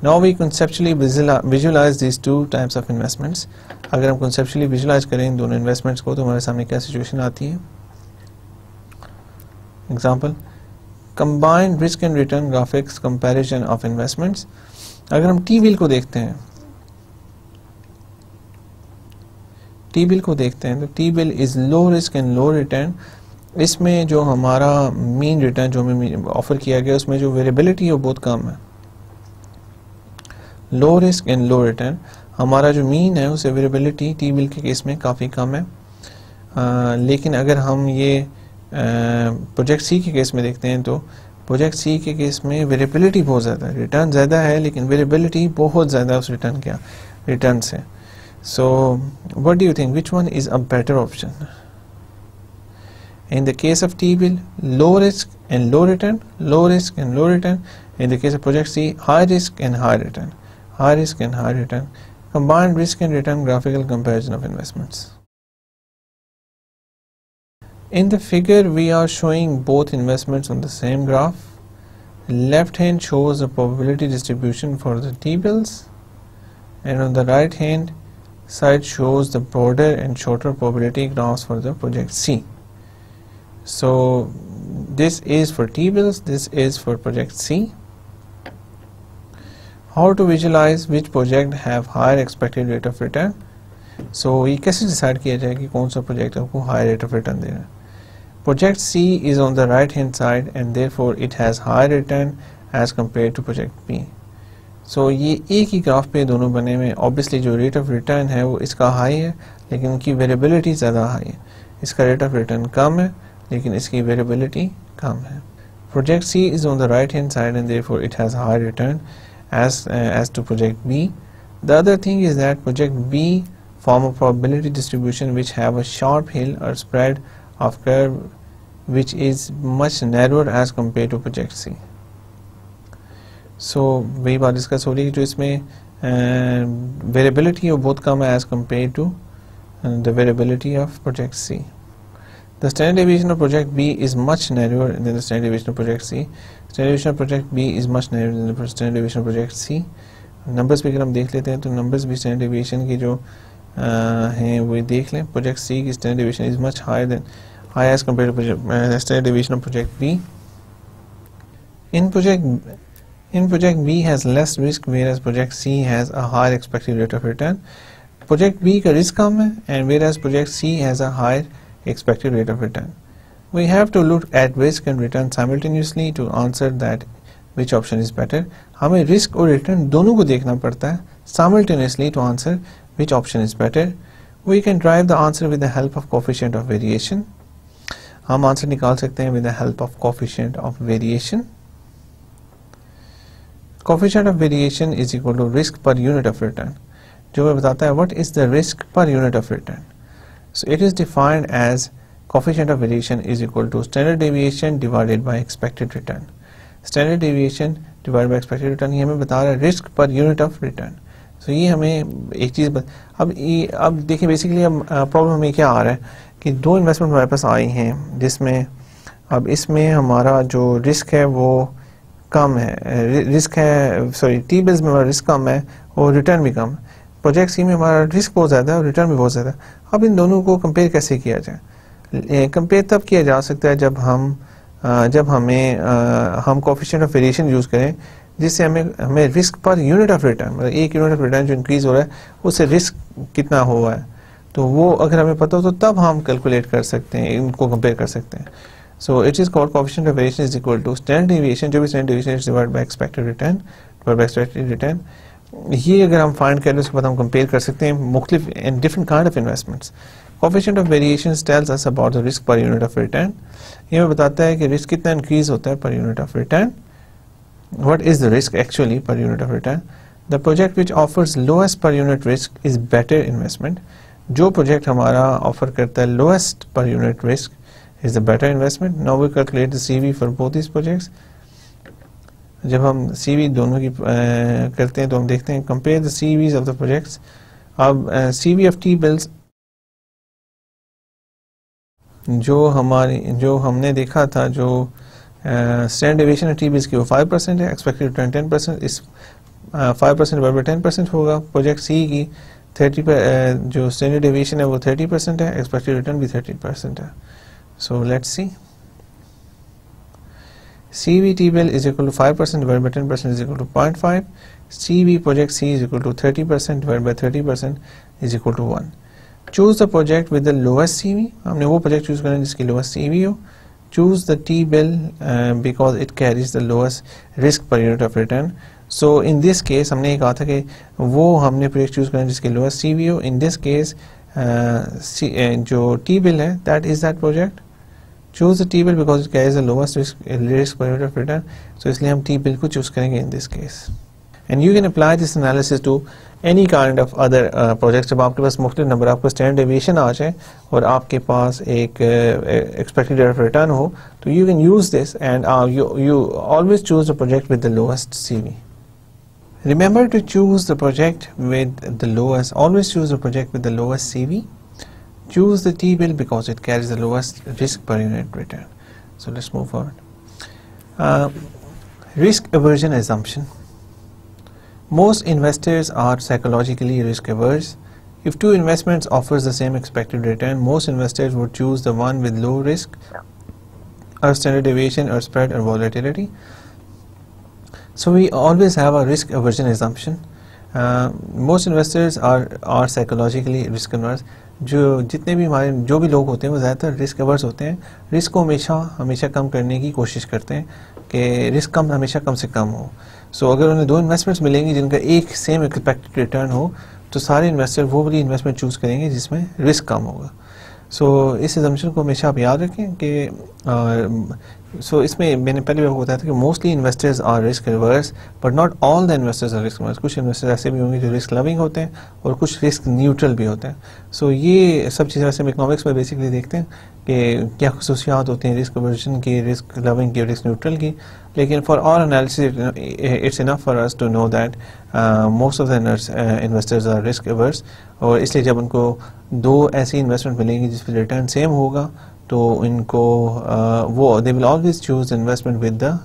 Now we conceptually visualize these two types of investments. अगर हम conceptually visualize करें इन दोनों investments को तो हमारे सामने क्या situation आती है? Example, combined risk and return graphics comparison of investments. अगर हम टी बिल को देखते हैं, टी बिल को देखते हैं तो T bill is low risk and low return. इसमें जो हमारा मीन रिटर्न जो हमें ऑफर किया गया उसमें जो वेरिएबिलिटी है वो बहुत कम है। Low risk and low return, हमारा जो मीन है उसे वेरिएबिलिटी टी बिल के केस में काफ़ी कम है। लेकिन अगर हम ये प्रोजेक्ट सी के केस में देखते हैं तो प्रोजेक्ट सी के केस में वेरिएबिलिटी बहुत ज़्यादा है, रिटर्न ज़्यादा है लेकिन वेरिएबिलिटी बहुत ज़्यादा है उस रिटर्न से। So what do you think, which one is a better option? In the case of T-bill, low risk and low return, low risk and low return. In the case of project C, high risk and high return, high risk and high return. Combined risk and return graphical comparison of investments. In the figure, we are showing both investments on the same graph. Left hand shows the probability distribution for the T-bills, and on the right hand side shows the broader and shorter probability graphs for the project C. So this is for T-bills, this is for project C. How to visualize which project have higher expected rate of return? So ये कैसे डिसाइड किया जाए कि कौन सा प्रोजेक्ट आपको हाई रेट ऑफ रिटर्न दे रहा है? Project C is on the right hand side and therefore it has higher return as compared to project B. So ये एक ही ग्राफ पे दोनों बने हुए, ऑब्वियसली जो रेट ऑफ रिटर्न है वो इसका हाई है लेकिन उनकी वेरिएबिलिटी ज़्यादा हाई है। इसका रेट ऑफ रिटर्न कम है लेकिन इसकी वेरिएबिलिटी कम है। Project C is on the right hand side and therefore it has high return as to project B. The other thing is that project B form a probability distribution which have a sharp hill or spread of curve which is much narrower as compared to project C. So वही बात डिस्कस हो रही है जो इसमें वेरिएबिलिटी बहुत कम है as compared to the variability of project C. The standard deviation of project B is much narrower than the standard deviation of project C. Standard deviation of project B is much narrower than the standard deviation of project C. Numbers भी अगर हम देख लेते हैं तो numbers भी standard deviation की जो हैं वो देख लें. Project C की standard deviation is much higher as compared to standard deviation of project B. In project B has less risk whereas project C has a higher expected rate of return. Project B का risk कम है and whereas project C has a higher expected rate of return. We have to look at risk and return simultaneously to answer that which option is better. हमें risk और return दोनों को देखना पड़ता है simultaneously to answer which option is better. We can derive the answer with the help of coefficient of variation. हम आंसर निकाल सकते हैं with the help of coefficient of variation. Coefficient of variation is equal to risk per unit of return. जो हमें बताता है what is the risk per unit of return. So it is defined as coefficient of variation is equal to standard deviation divided by expected return. Standard deviation divided by expected return ये हमें बता रहा है risk per unit of return. So ये हमें एक चीज़ अब देखिए बेसिकली अब प्रॉब्लम हमें क्या आ रहा है कि दो इन्वेस्टमेंट हमारे पास आई हैं जिसमें अब इसमें हमारा जो रिस्क है वो कम है, रिस्क है सॉरी टी बिल्स में हमारा रिस्क कम है और रिटर्न भी कम. प्रोजेक्ट सी में हमारा रिस्क बहुत ज़्यादा है और रिटर्न भी बहुत ज़्यादा है. अब इन दोनों को कंपेयर कैसे किया जाए? कंपेयर तब किया जा सकता है जब हम कोएफिशिएंट ऑफ वेरिएशन यूज़ करें जिससे हमें risk per unit of return मतलब एक यूनिट ऑफ रिटर्न जो इंक्रीज हो रहा है उससे रिस्क कितना हुआ है तो वो अगर हमें पता हो तो तब हम कैलकुलेट कर सकते हैं, इनको कंपेयर कर सकते हैं. So it is called coefficient of variation is equal to standard deviation जो भी standard deviation is divided by expected return. ये अगर हम फाइंड करें उसके बाद हम कंपेयर कर सकते हैं मुख्तलिफ and different kind of investments. Coefficient of variation tells us about the risk per unit of return. ये हमें बताता है कि रिस्क कितना इंक्रीज होता है per unit of return. What is the risk actually per unit of return? The project which offers lowest per unit risk is better investment. जो प्रोजेक्ट हमारा ऑफर करता है lowest per unit risk is the better investment. Now we calculate the CV for both this projects. जब हम सीवी दोनों की करते हैं तो हम देखते हैं compare the CVs of the projects. अब सीवी ऑफ टी बिल्स जो हमने देखा था जो standard deviation of T bills की वो 5% है, एक्सपेक्टेड रिटर्न 10%. इस 5% बराबर 10% होगा. प्रोजेक्ट सी की 30 जो स्टैंडर्ड डेविएशन है वो 30% है, एक्सपेक्टेड रिटर्न भी 30% है. So let's see. CV T bill is equal to 5% divided by 10% is equal to 0.5. CV project C is equal to 30% divided by 30% is equal to 1. Choose the project with the lowest CV. हमने वो project choose करना है जिसकी lowest CV हो. Choose the T bill because it carries the lowest risk per unit of return. So in this case हमने कहा था कि वो हमने project choose करना है जिसकी lowest CV हो. In this case जो T bill है that is that project. Choose the T bill because it carries the lowest risk per unit of return. So इसलिए हम T bill को choose करेंगे in this case. And you can apply this analysis to any kind of other projects. जब आपके पास मुख्तलिफ नंबर आपको स्टैंडर्ड डेविएशन आ जाए और आपके पास एक expected rate of return हो तो you can use this and you always choose the project with the lowest CV. Remember to choose the project with the lowest. Always choose the project with the lowest CV. Choose the T bill because it carries the lowest risk per unit return. So let's move forward. Risk aversion assumption. Most investors are psychologically risk averse. If two investments offers the same expected return, most investors would choose the one with low risk or standard deviation or spread or volatility. So we always have a risk aversion assumption. Most investors are psychologically risk averse. जितने भी हमारे जो भी लोग होते हैं वो ज़्यादातर रिस्क अवर्स होते हैं. रिस्क को हमेशा कम करने की कोशिश करते हैं कि रिस्क हमेशा कम से कम हो. सो अगर उन्हें दो इन्वेस्टमेंट्स मिलेंगी जिनका एक सेम एक्सपेक्टेड रिटर्न हो तो सारे इन्वेस्टर वो वाली इन्वेस्टमेंट चूज़ करेंगे जिसमें रिस्क कम होगा. सो इस assumption को हमेशा आप याद रखें कि सो इसमें मैंने पहले भी आपको बताया था कि mostly investors are risk averse, but not all the investors are risk averse. कुछ इन्वेस्टर्स ऐसे भी होंगे जो रिस्क लविंग होते हैं और कुछ रिस्क न्यूट्रल भी होते हैं। सो ये सब चीज़ें वैसे हम इकोनॉमिक्स में बेसिकली देखते हैं कि क्या खसूसियात होती हैं रिस्क अवर्जन की, रिस्क लविंग की, रिस्क न्यूट्रल की। लेकिन for our analysis it's enough for us to know that most of the investors are risk averse, और इसलिए जब उनको दो ऐसी इन्वेस्टमेंट मिलेंगी जिस पर रिटर्न सेम होगा तो इनको वो they will always choose investment with the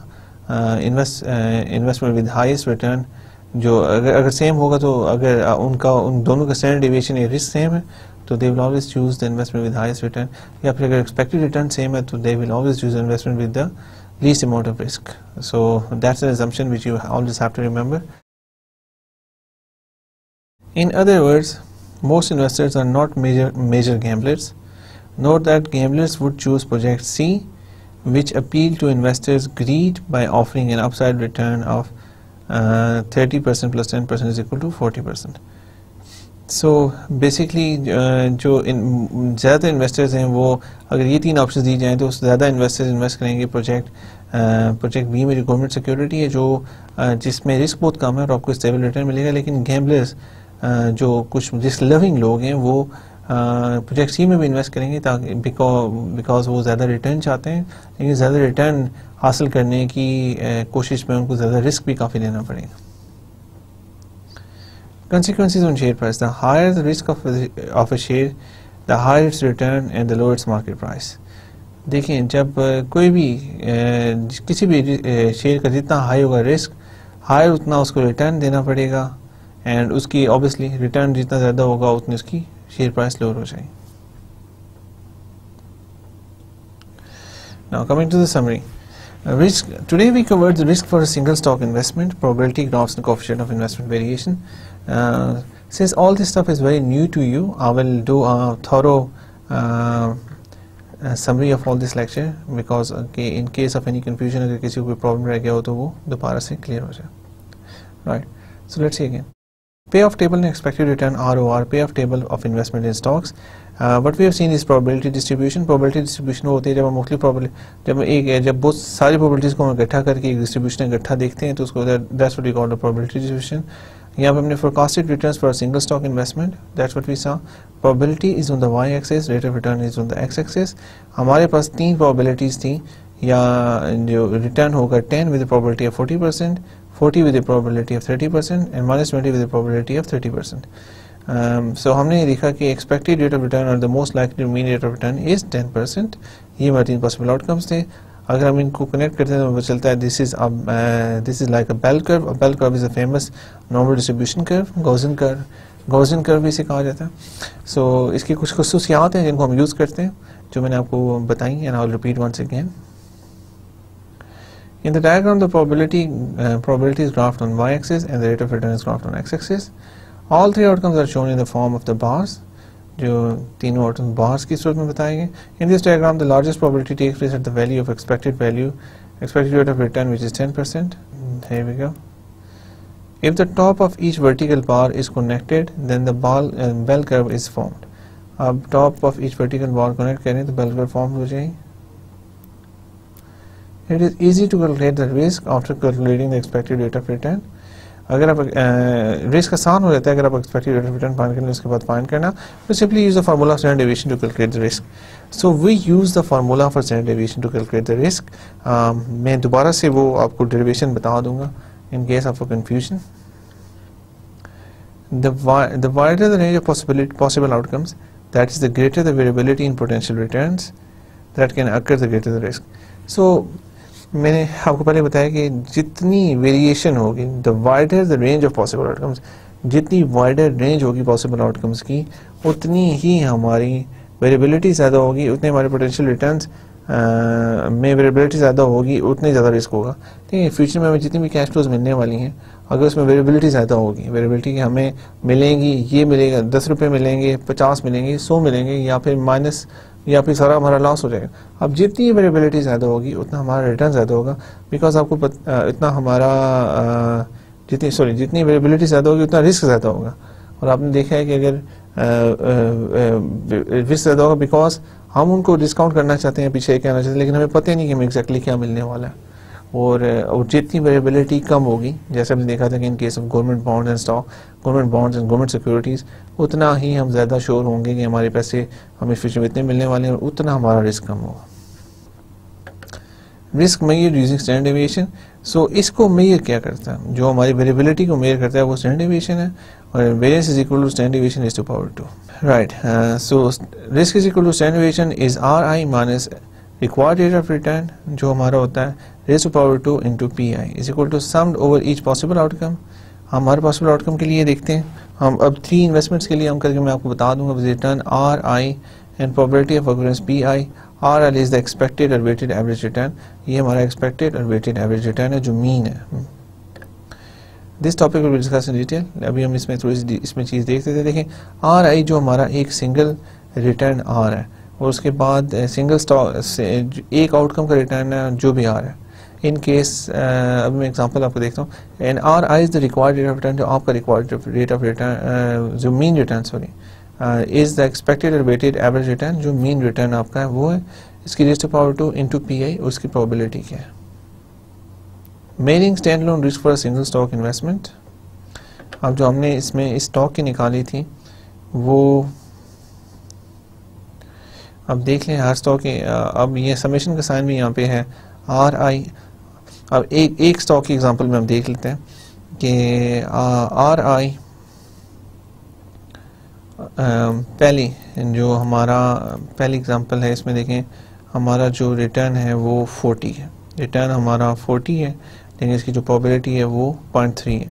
investment with highest return. जो अगर सेम होगा तो अगर उनका उन दोनों का स्टैंडर्ड डेविएशन या रिस्क सेम है तो they will always choose the investment with highest return, या फिर अगर एक्सपेक्टेड रिटर्न सेम है तो they will always choose investment with the least amount of risk. So that's an assumption which you always have to remember. In other words, most investors are not major gamblers. Note that gamblers would choose project C, which appeal to investors' greed by offering an upside return of 30% plus 10% is equal to 40%. So basically जो ज़्यादा इन्वेस्टर्स हैं वो अगर ये तीन ऑप्शन दी जाएँ तो ज़्यादा इन्वेस्टर्स इन्वेस्ट करेंगे प्रोजेक्ट बी में जो गवर्नमेंट सिक्योरिटी है जो जिसमें रिस्क बहुत कम है और आपको स्टेबल रिटर्न मिलेगा। लेकिन गैम्बलर्स जो कुछ रिस्क लविंग लोग हैं वो प्रोजेक्ट सी में भी इन्वेस्ट करेंगे ताकि बिकॉज वो ज़्यादा रिटर्न चाहते हैं, लेकिन ज़्यादा रिटर्न हासिल करने की कोशिश में उनको ज़्यादा रिस्क भी काफ़ी लेना पड़ेगा। Consequences on share price: the higher the risk of a share, the higher its return and the lower its market price. देखें जब कोई भी किसी भी शेयर का जितना हाई होगा रिस्क, हायर उतना उसको रिटर्न देना पड़ेगा, एंड उसकी ऑब्वियसली रिटर्न जितना ज़्यादा होगा उतनी उसकी शेयर प्राइस लोअर हो जाएगी। Now coming to the summary. Risk. Today we covered the risk for a single stock investment, probability graphs and coefficient of investment variation. Since all this stuff is very new to you, I will do a thorough summary of all this lecture because in case of any confusion अगर किसी को कोई problem रह गया हो तो वो दोबारा से clear हो जाए। Right. So let's see again. Payoff table and expected return ROR, payoff table of investment in stocks. What we have seen is probability distribution. Probability distribution होती है जब हम मुख्तलिफ probability जब बहुत सारी probabilities को हम इकट्ठा करके एक distribution इकट्ठा देखते हैं तो उसको that's what we call the probability distribution. यहाँ पे हमने forecasted returns for a single stock investment, that's what we saw. Probability is on the y-axis, rate of return is on the x-axis. हमारे पास तीन probabilities थी, या जो return होगा 10 with a probability of 40%, 40 with a probability of 30% and minus 20 with a probability of 30%. So हमने ये देखा कि expected rate of return or the most likely mean rate of return is 10%. ये हमारे तीन possible outcomes थे। अगर हम इनको कनेक्ट करते हैं तो पता चलता है this is like a bell curve. A bell curve is a famous normal distribution curve, Gaussian curve भी इसे कहा जाता है। So इसकी कुछ खसूसियात हैं जिनको हम यूज़ करते हैं जो मैंने आपको बताई, and I'll repeat once again. In the diagram, the probability is graphed on y-axis and the rate of return is graphed on x-axis. All three outcomes are shown in the form of the bars, जो तीनों outcomes bars की सूरत में बताए गए। In this diagram, the largest probability takes place at the value of expected rate of return, which is 10%. Here we go. If the top of each vertical bar is connected, then the bell curve is formed. अब top of each vertical bar connect करें तो bell curve form हो जाएगी। It is easy to calculate the risk after calculating the expected rate of return. अगर आप रिस्क आसान हो जाता है अगर आप expected rate of return find करना उसके बाद फाइंड करना, तो simply use the formula of standard deviation to calculate the risk. So we use the formula for standard deviation to calculate the risk. मैं दोबारा से वो आपको डेरिवेशन बता दूंगा in case of confusion. The wider the range of possible outcomes, that is the greater the variability in potential returns that can occur, the greater the risk. So मैंने आपको पहले बताया कि जितनी वेरिएशन होगी, the wider the range of possible outcomes, जितनी वाइडर रेंज होगी पॉसिबल आउटकम्स की, उतनी ही हमारी वेरिएबिलिटी ज़्यादा होगी, उतने हमारे पोटेंशियल रिटर्न्स में वेरिएबिलिटी ज़्यादा होगी, उतने ज़्यादा रिस्क होगा. ठीक है, फ्यूचर में हमें जितनी भी कैश फ्लोज मिलने वाली हैं, अगर उसमें वेरिएबिलिटी ज़्यादा होगी, वेरिएबिलिटी की हमें मिलेंगी, ये मिलेगा 10 रुपये मिलेंगे, 50 मिलेंगे, 100 मिलेंगे, या फिर माइनस या फिर सारा हमारा लॉस हो जाएगा. अब जितनी वेरिएबिलिटी ज़्यादा होगी उतना हमारा रिटर्न ज़्यादा होगा, बिकॉज आपको इतना हमारा जितनी वेरिएबिलिटी ज़्यादा होगी उतना रिस्क ज़्यादा होगा. और आपने देखा है कि अगर रिस्क ज़्यादा होगा बिकॉज हम उनको डिस्काउंट करना चाहते हैं, पीछे कहना चाहते हैं, लेकिन हमें पता ही नहीं कि हमें एग्जैक्टली क्या मिलने वाला है। और जितनी वेरिएबिलिटी कम होगी, जैसे हमने देखा था कि इन case of government bonds and stock, government bonds and government securities, उतना ही हम ज़्यादा श्योर होंगे कि हमारे पैसे हमें फ्यूचर में इतने मिलने वाले हैं और उतना हमारा रिस्क कम होगा। Risk measure using standard deviation. So इसको मेजर क्या करता है, जो हमारी वेरिएबिलिटी को मेजर करता है वो स्टैंडर्ड डेविएशन है, और variance is equal to standard deviation raised to power 2, right. So risk is equal to standard deviation is RI minus required rate of return, जो हमारा होता है raised to power 2 into PI is equal to summed over each possible outcome. हम हर पॉसिबल आउटकम के लिए देखते हैं, हम अब 3 इन्वेस्टमेंट्स के लिए हम करके मैं आपको बता दूंगा। Return RI and probability of occurrence PI। RL is the expected और वेटेड एवरेज रिटर्न, ये हमारा एक्सपेक्टेड और वेटेड एवरेज रिटर्न है जो मीन है। This topic will be discuss in detail. अभी हम इसमें थोड़ी सी इसमें चीज़ देखते थे। देखें RI जो हमारा एक सिंगल रिटर्न आ रहा है, और उसके बाद सिंगल स्टॉक से एक आउटकम का रिटर्न है जो भी आ रहा है। इन केस अभी मैं एग्जांपल आपको देखता हूँ, and RI is the required rate of return, जो आपका रिक्वायर्ड रेट ऑफ रिटर्न जो mean return sorry is the expected और वेटेड एवरेज रिटर्न, जो मीन रिटर्न आपका है वो है। इसकी raised to power 2 into PI, उसकी प्रोबेबिलिटी क्या है। Measuring stand alone risk for a single stock investment. अब जो हमने इसमें स्टॉक की निकाली थी वो अब देख लें हर स्टॉक के, अब ये समेशन का साइन भी यहाँ पे है RI। अब एक स्टॉक की एग्जांपल में हम देख लेते हैं कि RI पहली जो हमारा पहली एग्जांपल है, इसमें देखें हमारा जो रिटर्न है वो 40 है, रिटर्न हमारा 40 है, लेकिन इसकी जो प्रोबेबिलिटी है वो 0.3 है।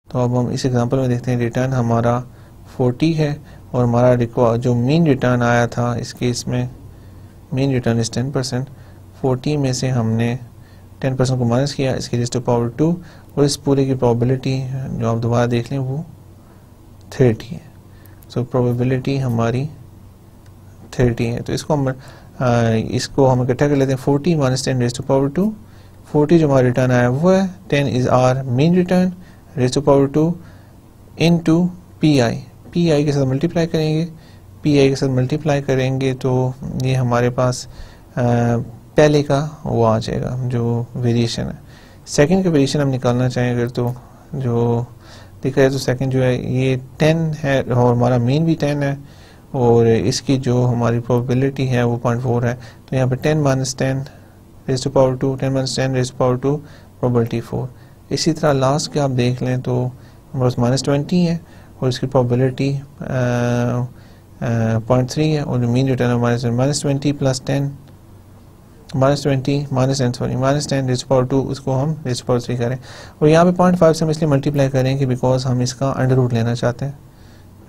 तो अब हम इस एग्जांपल में देखते हैं रिटर्न हमारा 40 है, और हमारा जो मीन रिटर्न आया था इस केस में मीन रिटर्न इज 10%। 40 में से हमने 10% को माइनस किया, इसकी रेज़्ड टू पावर 2, और इस पूरे की प्रोबेबिलिटी जो आप दोबारा देख लें वो 30 है। सो प्रोबेबिलिटी हमारी 30 है। तो इसको हम इकट्ठा कर लेते हैं। 40 माइनस 10 रेज़्ड टू पावर 2। 40 जो हमारा रिटर्न आया वो है, 10 is R mean return raised to power 2 into PI। PI के साथ मल्टीप्लाई करेंगे, PI के साथ मल्टीप्लाई करेंगे तो ये हमारे पास पहले का वो आ जाएगा जो वेरिएशन है। सेकंड का वेरिएशन हम निकालना चाहें अगर, तो जो देखा जाए तो सेकंड जो है ये 10 है, और हमारा मीन भी 10 है, और इसकी जो हमारी प्रोबेबिलिटी है वो 0.4 है। तो यहाँ पे 10 minus 10 raised to power 2, 10 minus 10 raised to power 2, probability 4। इसी तरह लास्ट के आप देख लें तो हमारे पास -20 है, और इसकी प्रोबेबिलिटी 0.3 है, और मीन रिटर्न है -20 plus 10 -20 minus 10 raised to power 2, उसको हम रेज़्ड टू पावर 3 करें, और यहाँ पे 0.5 से हम इसलिए मल्टीप्लाई करेंगे बिकॉज हम इसका अंडर रूट लेना चाहते हैं।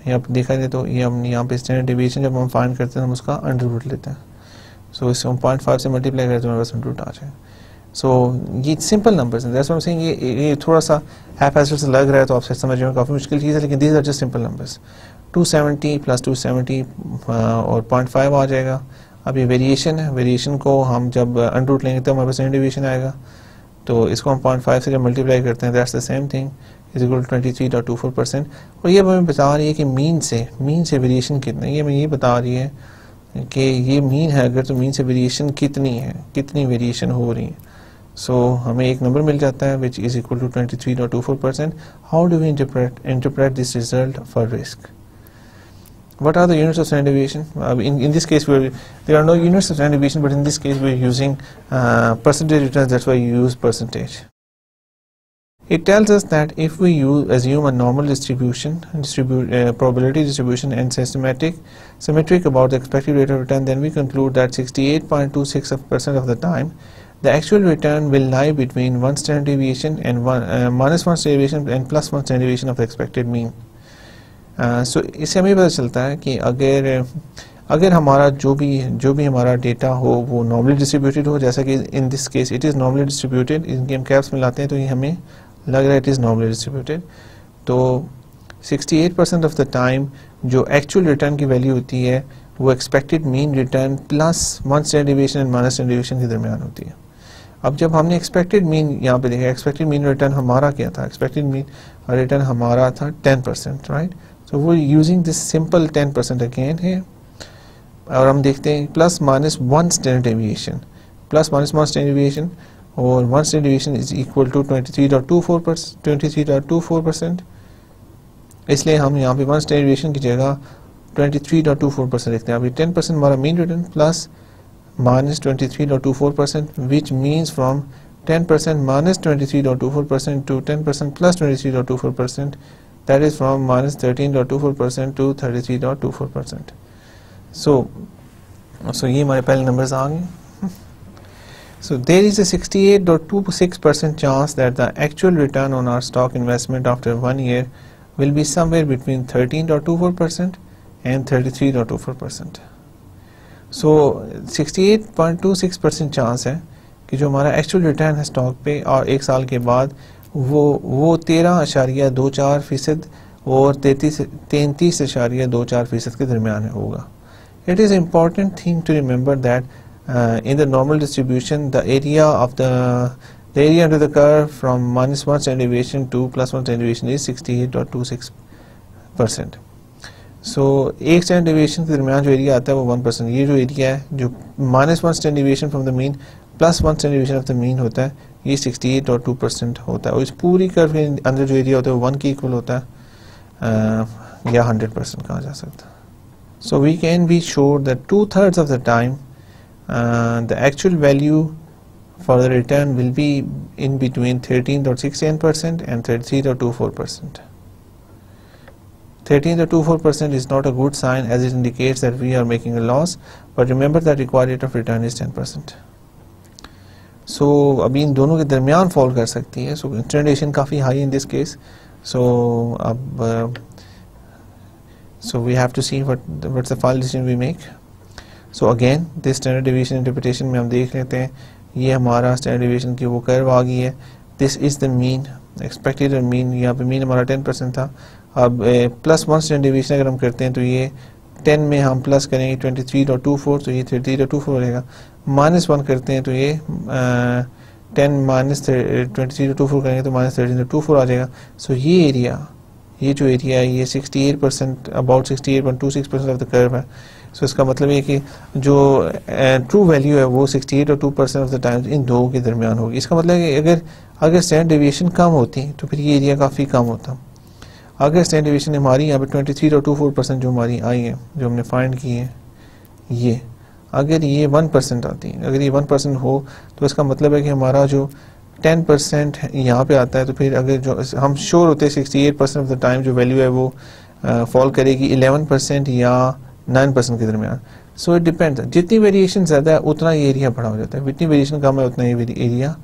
यहाँ पर देखा जाए तो ये हम यहाँ पे स्टैंडर्ड डेविएशन जब हम फाइंड करते हैं हम उसका अंडर रूट लेते हैं। सो इसको हम 0.5 से मल्टीप्लाई करते हैं, हमारे पास अंडर रूट आ जाए। सो ये सिंपल नंबर्स हैं, that's what I am saying. ये थोड़ा सा हैफैज़र्ड से लग रहा है तो आपसे समझने में काफ़ी मुश्किल चीज़ है, लेकिन these are just simple numbers. 270 प्लस 270 और 0.5 आ जाएगा। अब ये वेरिएशन है, वेरिएशन को हम जब अंडर रूट लेंगे तो हमारे पास स्टैंडर्ड डेविएशन आएगा, तो इसको हम 0.5 से जब मल्टीप्लाई करते हैं that's the same thing is equal to 23.24%। और ये हमें बता रही है कि मीन से वेरिएशन कितना है। ये हमें ये बता रही है कि ये मीन है अगर, तो मीन से वेरिएशन कितनी है, कितनी वेरिएशन हो रही है। सो हमें एक नंबर मिल जाता है which is equal to 23.24%। How do we interpret this result for risk? What are the units of standard deviation? In this case, there are no units of standard deviation, but in this case, we are using percentage returns. That's why you use percentage. It tells us that if we assume a normal distribution, probability distribution, and symmetric about the expected rate of return, then we conclude that 68.26% of the time, the actual return will lie between one standard deviation and minus one standard deviation and plus one standard deviation of the expected mean. सो इससे हमें पता चलता है कि अगर हमारा जो भी हमारा डेटा हो वो नॉर्मली डिस्ट्रीब्यूटेड हो, जैसा कि इन this case it is normally distributed, इनके हम कैप्स मिलाते हैं तो ये हमें लग रहा है इट इज़ नॉर्मली डिस्ट्रीब्यूटेड। तो 68% ऑफ द टाइम जो एक्चुअल रिटर्न की वैल्यू होती है वो expected mean return plus one standard deviation and minus standard deviation के दरमियान होती है। अब जब हमने एक्सपेक्टेड मीन यहाँ पे देखा, एक्सपेक्टेड मीन रिटर्न हमारा क्या था, एक्सपेक्टेड मीन रिटर्न हमारा था 10%, right. So we're using this simple 10% again here, और हम देखते हैं plus minus 1 standard deviation, plus minus 1 standard deviation, और 1 standard deviation is equal to 23.24%, इसलिए हम यहाँ पे 1 स्टैंडर्ड डेविएशन की जगह 23.24% लिखते हैं। अभी 10% हमारा mean return plus minus 23.24%, which means from 10% minus 23.24% to 10% plus 23.24%, that is from minus 13.24% to 33.24%. So ये हमारे पहले numbers आ गए. So there is a 68.26% chance that the actual return on our stock investment after 1 year will be somewhere between 13.24% and 33.24%. So 68.26% chance है कि जो हमारा एक्चुअल रिटर्न है स्टॉक पे और 1 साल के बाद वो 13.24% और 33.24% के दरमियान होगा. It is important thing to remember that in the normal distribution the area under the curve from -1 standard deviation to +1 standard deviation is 68.26%. So एक स्टैंडर्ड डेविएशन के दरमियान जो एरिया आता है वो 1%. ये जो एरिया है जो -1 standard deviation from the mean +1 standard deviation of the mean होता है, ये 68.2% होता है. और इस पूरी कर्व के अंदर जो एरिया होता है वो 1 के इक्वल होता है या 100% कहा जा सकता है. So we can be sure that 2/3 of the time the actual value for the return will be in between 13.69% and 33.24%. 13.24% is not a good sign as it indicates that we are making a loss, but remember that required rate of return is 10%. So अभी इन दोनों के दरमियान फॉल कर सकती है. So इंटरनेशन काफ़ी high in this case. So अब so we have to see what's the final decision we make. So again this standard deviation interpretation में हम देख लेते हैं, ये हमारा standard deviation की वो कर्व आ गई है. This is the mean expected mean, यहाँ पे mean हमारा 10% था. अब +1 standard deviation अगर हम करते हैं तो ये 10 में हम प्लस करेंगे 23.24 तो ये 33.24 रहेगा. -1 करते हैं तो ये 10 माइनस 23.24 करेंगे तो -13.24 आ जाएगा. सो ये जो एरिया है ये 68% अबाउट 68.26% ऑफ द कर्व है. सो इसका मतलब ये कि जो ट्रू वैल्यू है वो 68.2% ऑफ द टाइम इन दो के दरमियान होगी. इसका मतलब है कि अगर स्टैंडर्ड डेविएशन कम होती तो फिर ये एरिया काफ़ी कम होता. अगर स्टैंडर्ड डेविएशन हमारी यहाँ पे 23.24% जो हमारी आई है, जो हमने फाइंड की है, ये अगर ये 1% आती है, अगर ये 1% हो तो इसका मतलब है कि हमारा जो 10% यहाँ पे आता है, तो फिर अगर जो हम श्योर होते हैं 68% ऑफ द टाइम जो वैल्यू है वो फॉल करेगी 11% या 9% के दरमियान. सो इट डिपेंड्स, जितनी वेरिएशन ज़्यादा है उतना ये एरिया बड़ा हो जाता है, जितनी वेरिएशन कम है उतना ये एरिया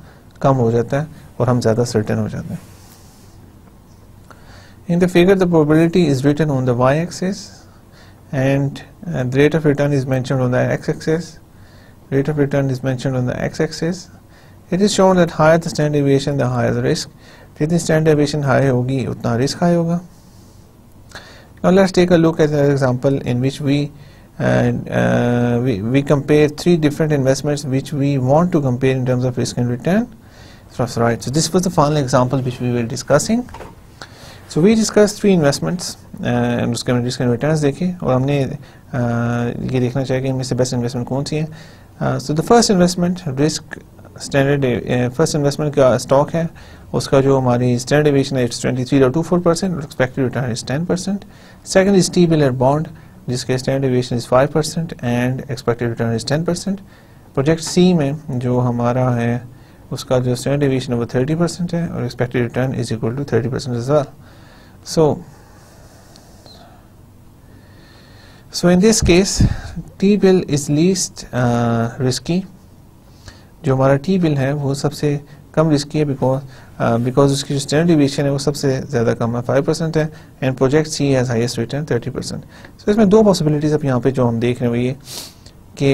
कम हो जाता है और हम ज़्यादा सर्टेन हो जाते हैं. In the figure, the probability is written on the y-axis, and the rate of return is mentioned on the x-axis. Rate of return is mentioned on the x-axis. It is shown that higher the standard deviation, the higher the risk. जितनी standard deviation high होगी, उतना risk high होगा. Now let's take a look at an example in which we compare three different investments which we want to compare in terms of risk and return. Right. So this was the final example which we were discussing. So we discussed three investments and उसके हमने risk and returns देखे और हमने ये देखना चाहिए कि इनमें से बेस्ट इन्वेस्टमेंट कौन सी है. So the first investment risk standard first investment का स्टॉक है, उसका जो हमारी standard deviation है it's 23.24% और expected return is 10%. Second is T-bill bond जिसके standard deviation is 5% and expected return is 10%. Project C में जो हमारा है उसका जो standard deviation है वो 30% है और expected return is equal to 30% as well. So in this case T-bill is least risky. जो हमारा T-bill है वो सबसे कम रिस्की है because उसकी जो standard deviation है वो सबसे ज़्यादा कम है 5% है and project C has highest return 30%. So इसमें दो possibilities अब यहाँ पे जो हम देख रहे हैं वो ये कि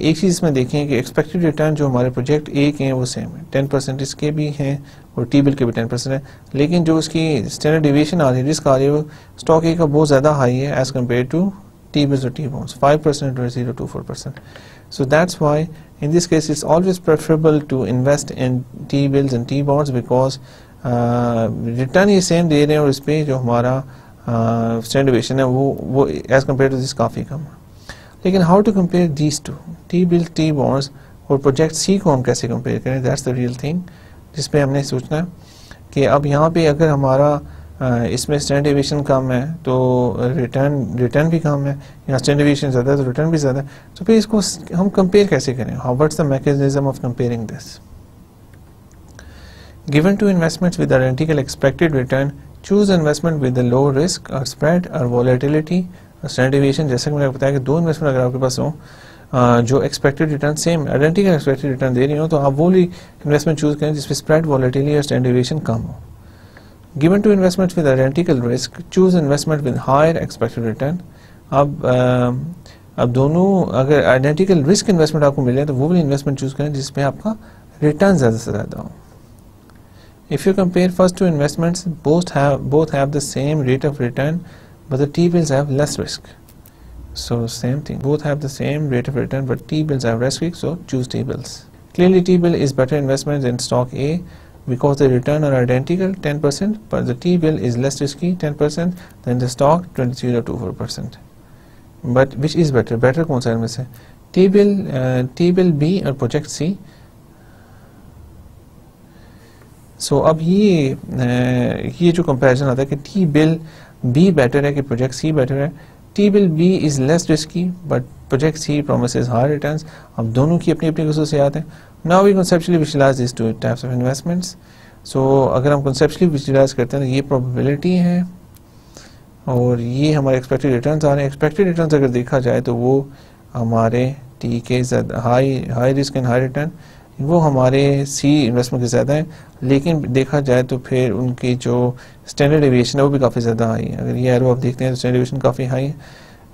एक चीज़ में देखें कि एक्सपेक्टेड रिटर्न जो हमारे प्रोजेक्ट ए के हैं वो सेम है, 10% इसके भी हैं और टी बिल के भी 10% है, लेकिन जो उसकी स्टैंडर्ड डेविएशन आ रही है, रिस्क आ रही है, वो स्टॉक ए का बहुत ज़्यादा हाई है as compare to T bills और टी बॉन्ड्स 5% और 0.24%. So that's why in this case it's always preferable to invest in T bills and T bonds because return ये सेम दे रहे हैं और इस पर जो हमारा स्टैंडर्ड डेविएशन है वो एज़ कम्पेयर टू दिस काफ़ी कम है. लेकिन how to compare these two, T bill, T bonds और प्रोजेक्ट सी को हम कैसे कंपेयर करें, दैट्स द रियल थिंग जिस पे हमने सोचना है कि अब यहाँ पे अगर हमारा इसमें स्टैंडर्ड डेविएशन कम है तो रिटर्न भी कम है, यहाँ स्टैंडर्ड डेविएशन ज़्यादा है तो रिटर्न भी ज़्यादा है, तो फिर इसको हम कंपेयर कैसे करें, how what's the mechanism of comparing this. Given two investments with identical expected return, choose investment with the low risk और स्प्रेड और वॉलेटिलिटी और स्टैंडर्ड डेविएशन। जैसे कि मैंने बताया कि दो इन्वेस्टमेंट अगर आपके पास हो जो expected return same identical expected return दे रही हो, तो आप वो इन्वेस्टमेंट चूज करें जिसमें स्प्रेड, वॉलेटिलिटी और स्टैंडर्ड डेविएशन कम हो। Given to investments with identical risk, choose investment with higher expected return. अब दोनों अगर आइडेंटिकल रिस्क इन्वेस्टमेंट आपको मिले तो वो वाली इन्वेस्टमेंट चूज करें जिसमें आपका रिटर्न ज़्यादा से ज़्यादा हो। If you compare first two investments, both have the same rate of return, but the T-bills have less risk. So same thing, both have the same rate of return, but T-bills have less risk, so choose T-bills. Clearly, T-bill is better investment than stock A, because the return are identical 10%, but the T-bill is less risky 10% than the stock 23.24%. But which is better? Better कौन सा है इनमें से? T-bill B और प्रोजेक्ट C. So अब ये जो कंपैरिजन आता है कि T-bill B बेटर है कि प्रोजेक्ट C बेटर है, T-bill B is less risky but project C promises higher returns. अब दोनों की अपनी अपनी खसूसियात हैं. Now we conceptually visualize these two types of investments. So अगर हम conceptually visualize करते हैं तो ये probability है और ये हमारे expected returns आ रहे हैं. Expected returns अगर देखा जाए तो वो हमारे T के high risk and high return वो हमारे C इन्वेस्टमेंट के ज़्यादा है, लेकिन देखा जाए तो फिर उनकी जो स्टैंडर्ड डेविएशन है वो भी काफ़ी ज़्यादा हाई है. अगर ये एरो आप देखते हैं तो स्टैंडर्ड डेविएशन काफ़ी हाई है.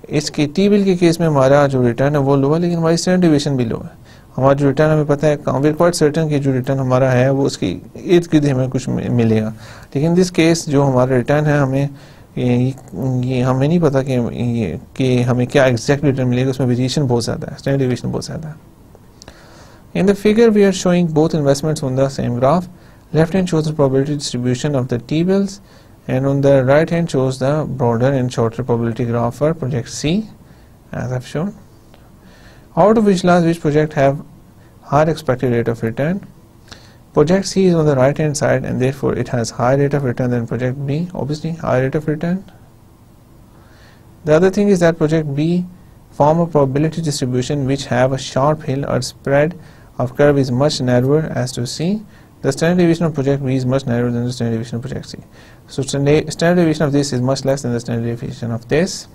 इसके टी बिल के केस में हमारा जो रिटर्न है वो लो है, लेकिन हमारी स्टैंडर्ड डेविएशन भी लो है. हमारा जो रिटर्न हमें पता है, वी क्वाइट सर्टेन कि जो रिटर्न हमारा है वो उसकी इर्द गिर्द हमें कुछ मिलेगा, लेकिन दिस केस जो हमारा रिटर्न है हमें ये हमें नहीं पता कि हमें क्या एग्जैक्ट रिटर्न मिलेगा. उसमें वेरिएशन बहुत ज़्यादा है, स्टैंडर्ड डेविएशन बहुत ज़्यादा है. In the figure, we are showing both investments on the same graph. Left hand shows the probability distribution of the T-bills, and on the right hand shows the broader and shorter probability graph for project C, as I've shown. How to visualize which project have higher expected rate of return? Project C is on the right hand side, and therefore it has higher rate of return than project B. Obviously, higher rate of return. The other thing is that project B form a probability distribution which have a sharp hill or spread of curve is much narrower as to C. The standard deviation of project B is much narrower than the standard deviation of project C. So standard deviation of this is much less than the standard deviation of this.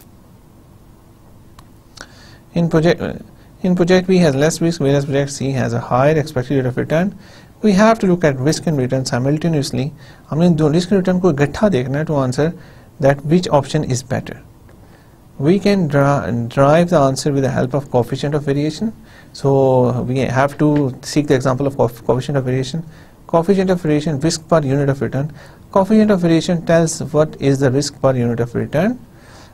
In project B has less risk, whereas project C has a higher expected rate of return. We have to look at risk and return simultaneously. हमने दो risk and return को इकट्ठा देखना है to answer that which option is better. We can derive the answer with the help of coefficient of variation. So we have to seek the example of coefficient of variation. Coefficient of variation, risk per unit of return. Coefficient of variation tells what is the risk per unit of return.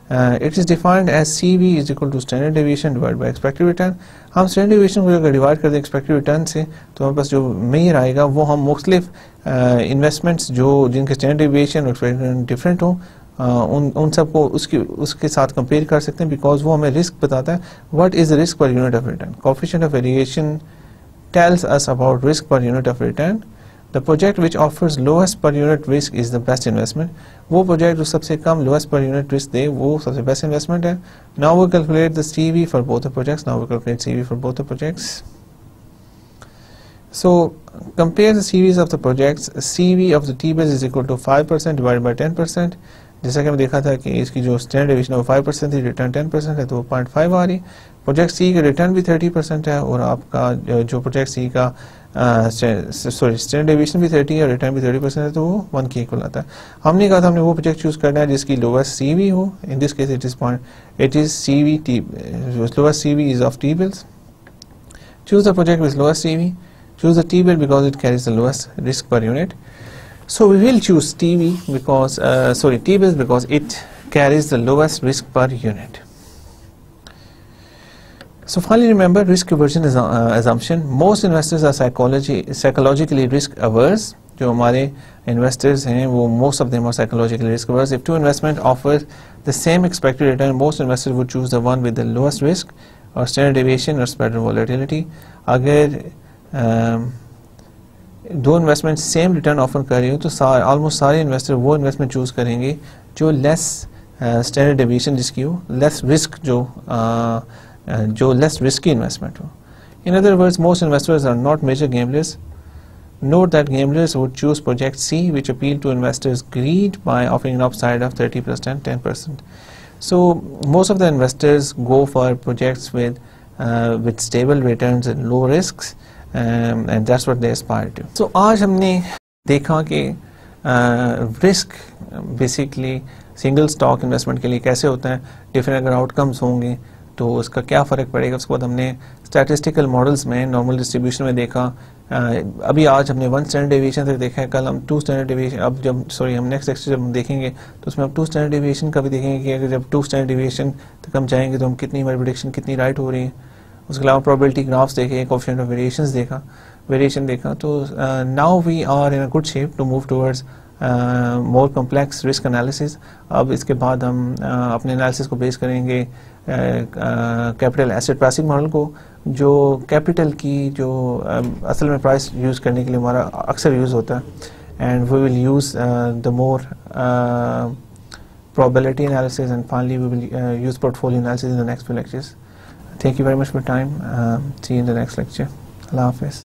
It is defined as CV is equal to standard deviation divided by expected return. हम standard deviation को अगर डिवाइड कर दें expected return से तो हमारे पास जो मेजर आएगा वो हम मुख्तलिफ इन्वेस्टमेंट्स जो जिनके standard deviation और expected return डिफरेंट हो उन सबको उसके साथ कंपेयर कर सकते हैं, बिकॉज वो हमें रिस्क बताता है what is the risk per unit of return. Coefficient of variation tells us about risk per unit of return. The project which offers lowest per unit risk is the best investment. वो प्रोजेक्ट जो सबसे कम लोएस्ट पर यूनिट रिस्क दे वो सबसे बेस्ट इन्वेस्टमेंट है. Now we calculate the CV for both the projects. Now we calculate CV for both the projects. So compare the CVs of the projects. CV of the T-bills is equal to 5% divided by 10%. जैसा कि हमने देखा था कि इसकी जो स्टैंडर्ड डेविएशन वो 5% थी, रिटर्न 10% है तो 0.5 आ रही. प्रोजेक्ट सी का रिटर्न भी 30% है और आपका जो प्रोजेक्ट सी का स्टैंडर्ड डेविएशन भी 30 है, रिटर्न भी 30% है तो वो 1 के इक्वल आता है. हमने कहा था हमने वो प्रोजेक्ट चूज करना है जिसकी लोएस्ट CV हो. इन this case it is CV T, lowest CV is of T-bills. Choose the project with lowest CV. Choose the T-bill because it carries the lowest risk per unit. So we will choose T-bills because it carries the lowest risk per unit. So finally, remember risk aversion is assumption. Most investors are psychologically risk averse. जो हमारे इन्वेस्टर्स हैं वो most of them are psychologically risk averse. If two investment offer the same expected return, most investors would choose the one with the lowest risk और स्टैंडर्ड डेविएशन और स्प्रेड वोलेटिलिटी. अगर दो इन्वेस्टमेंट सेम रिटर्न ऑफर कर रही हो तो ऑलमोस्ट सारे इन्वेस्टर वो इन्वेस्टमेंट चूज करेंगे जो लेस स्टैंडर्ड डेविएशन जिसकी हो, लेस रिस्क जो लेस रिस्की इन्वेस्टमेंट हो. In other words, most investors are not major gamblers. Note that gamblers would choose project C, which appeal to investors' greed by offering an upside of 30%, 10%. So most of the investors go for projects with stable returns and low risks, and that's what they aspire to. So आज हमने देखा कि risk basically single stock investment के लिए कैसे होता है, different अगर outcomes होंगे तो उसका क्या फ़र्क पड़ेगा. उसके बाद हमने स्टैटिस्टिकल मॉडल्स में नॉर्मल डिस्ट्रीब्यूशन में देखा. अभी आज हमने 1 स्टैंडर्ड डेविएशन तक देखा है, कल हम 2 स्टैंडर्ड डेविएशन, अब जब हम नेक्स्ट लेक्चर जब हम देखेंगे तो उसमें हम 2 स्टैंडर्ड डेविएशन का भी देखेंगे कि अगर जब 2 स्टैंडर्ड डेविएशन तक हम जाएंगे तो हम कितनी हमारी प्रेडिक्शन कितनी राइट हो रही है. उसके अलावा प्रोबेबिलिटी ग्राफ्स देखे, कोएफिशिएंट ऑफ वेरिएशन देखा. तो now we are in a good shape to move towards more complex risk analysis. अब इसके बाद हम अपने एनालिसिस को बेस करेंगे कैपिटल एसेट प्राइसिंग मॉडल को, जो कैपिटल की जो असल में प्राइस यूज़ करने के लिए हमारा अक्सर यूज़ होता है. And we will use the more probability analysis, and finally we will use portfolio analysis in the next few lectures. Thank you very much for your time. See you in the next lecture. Allah Hafiz.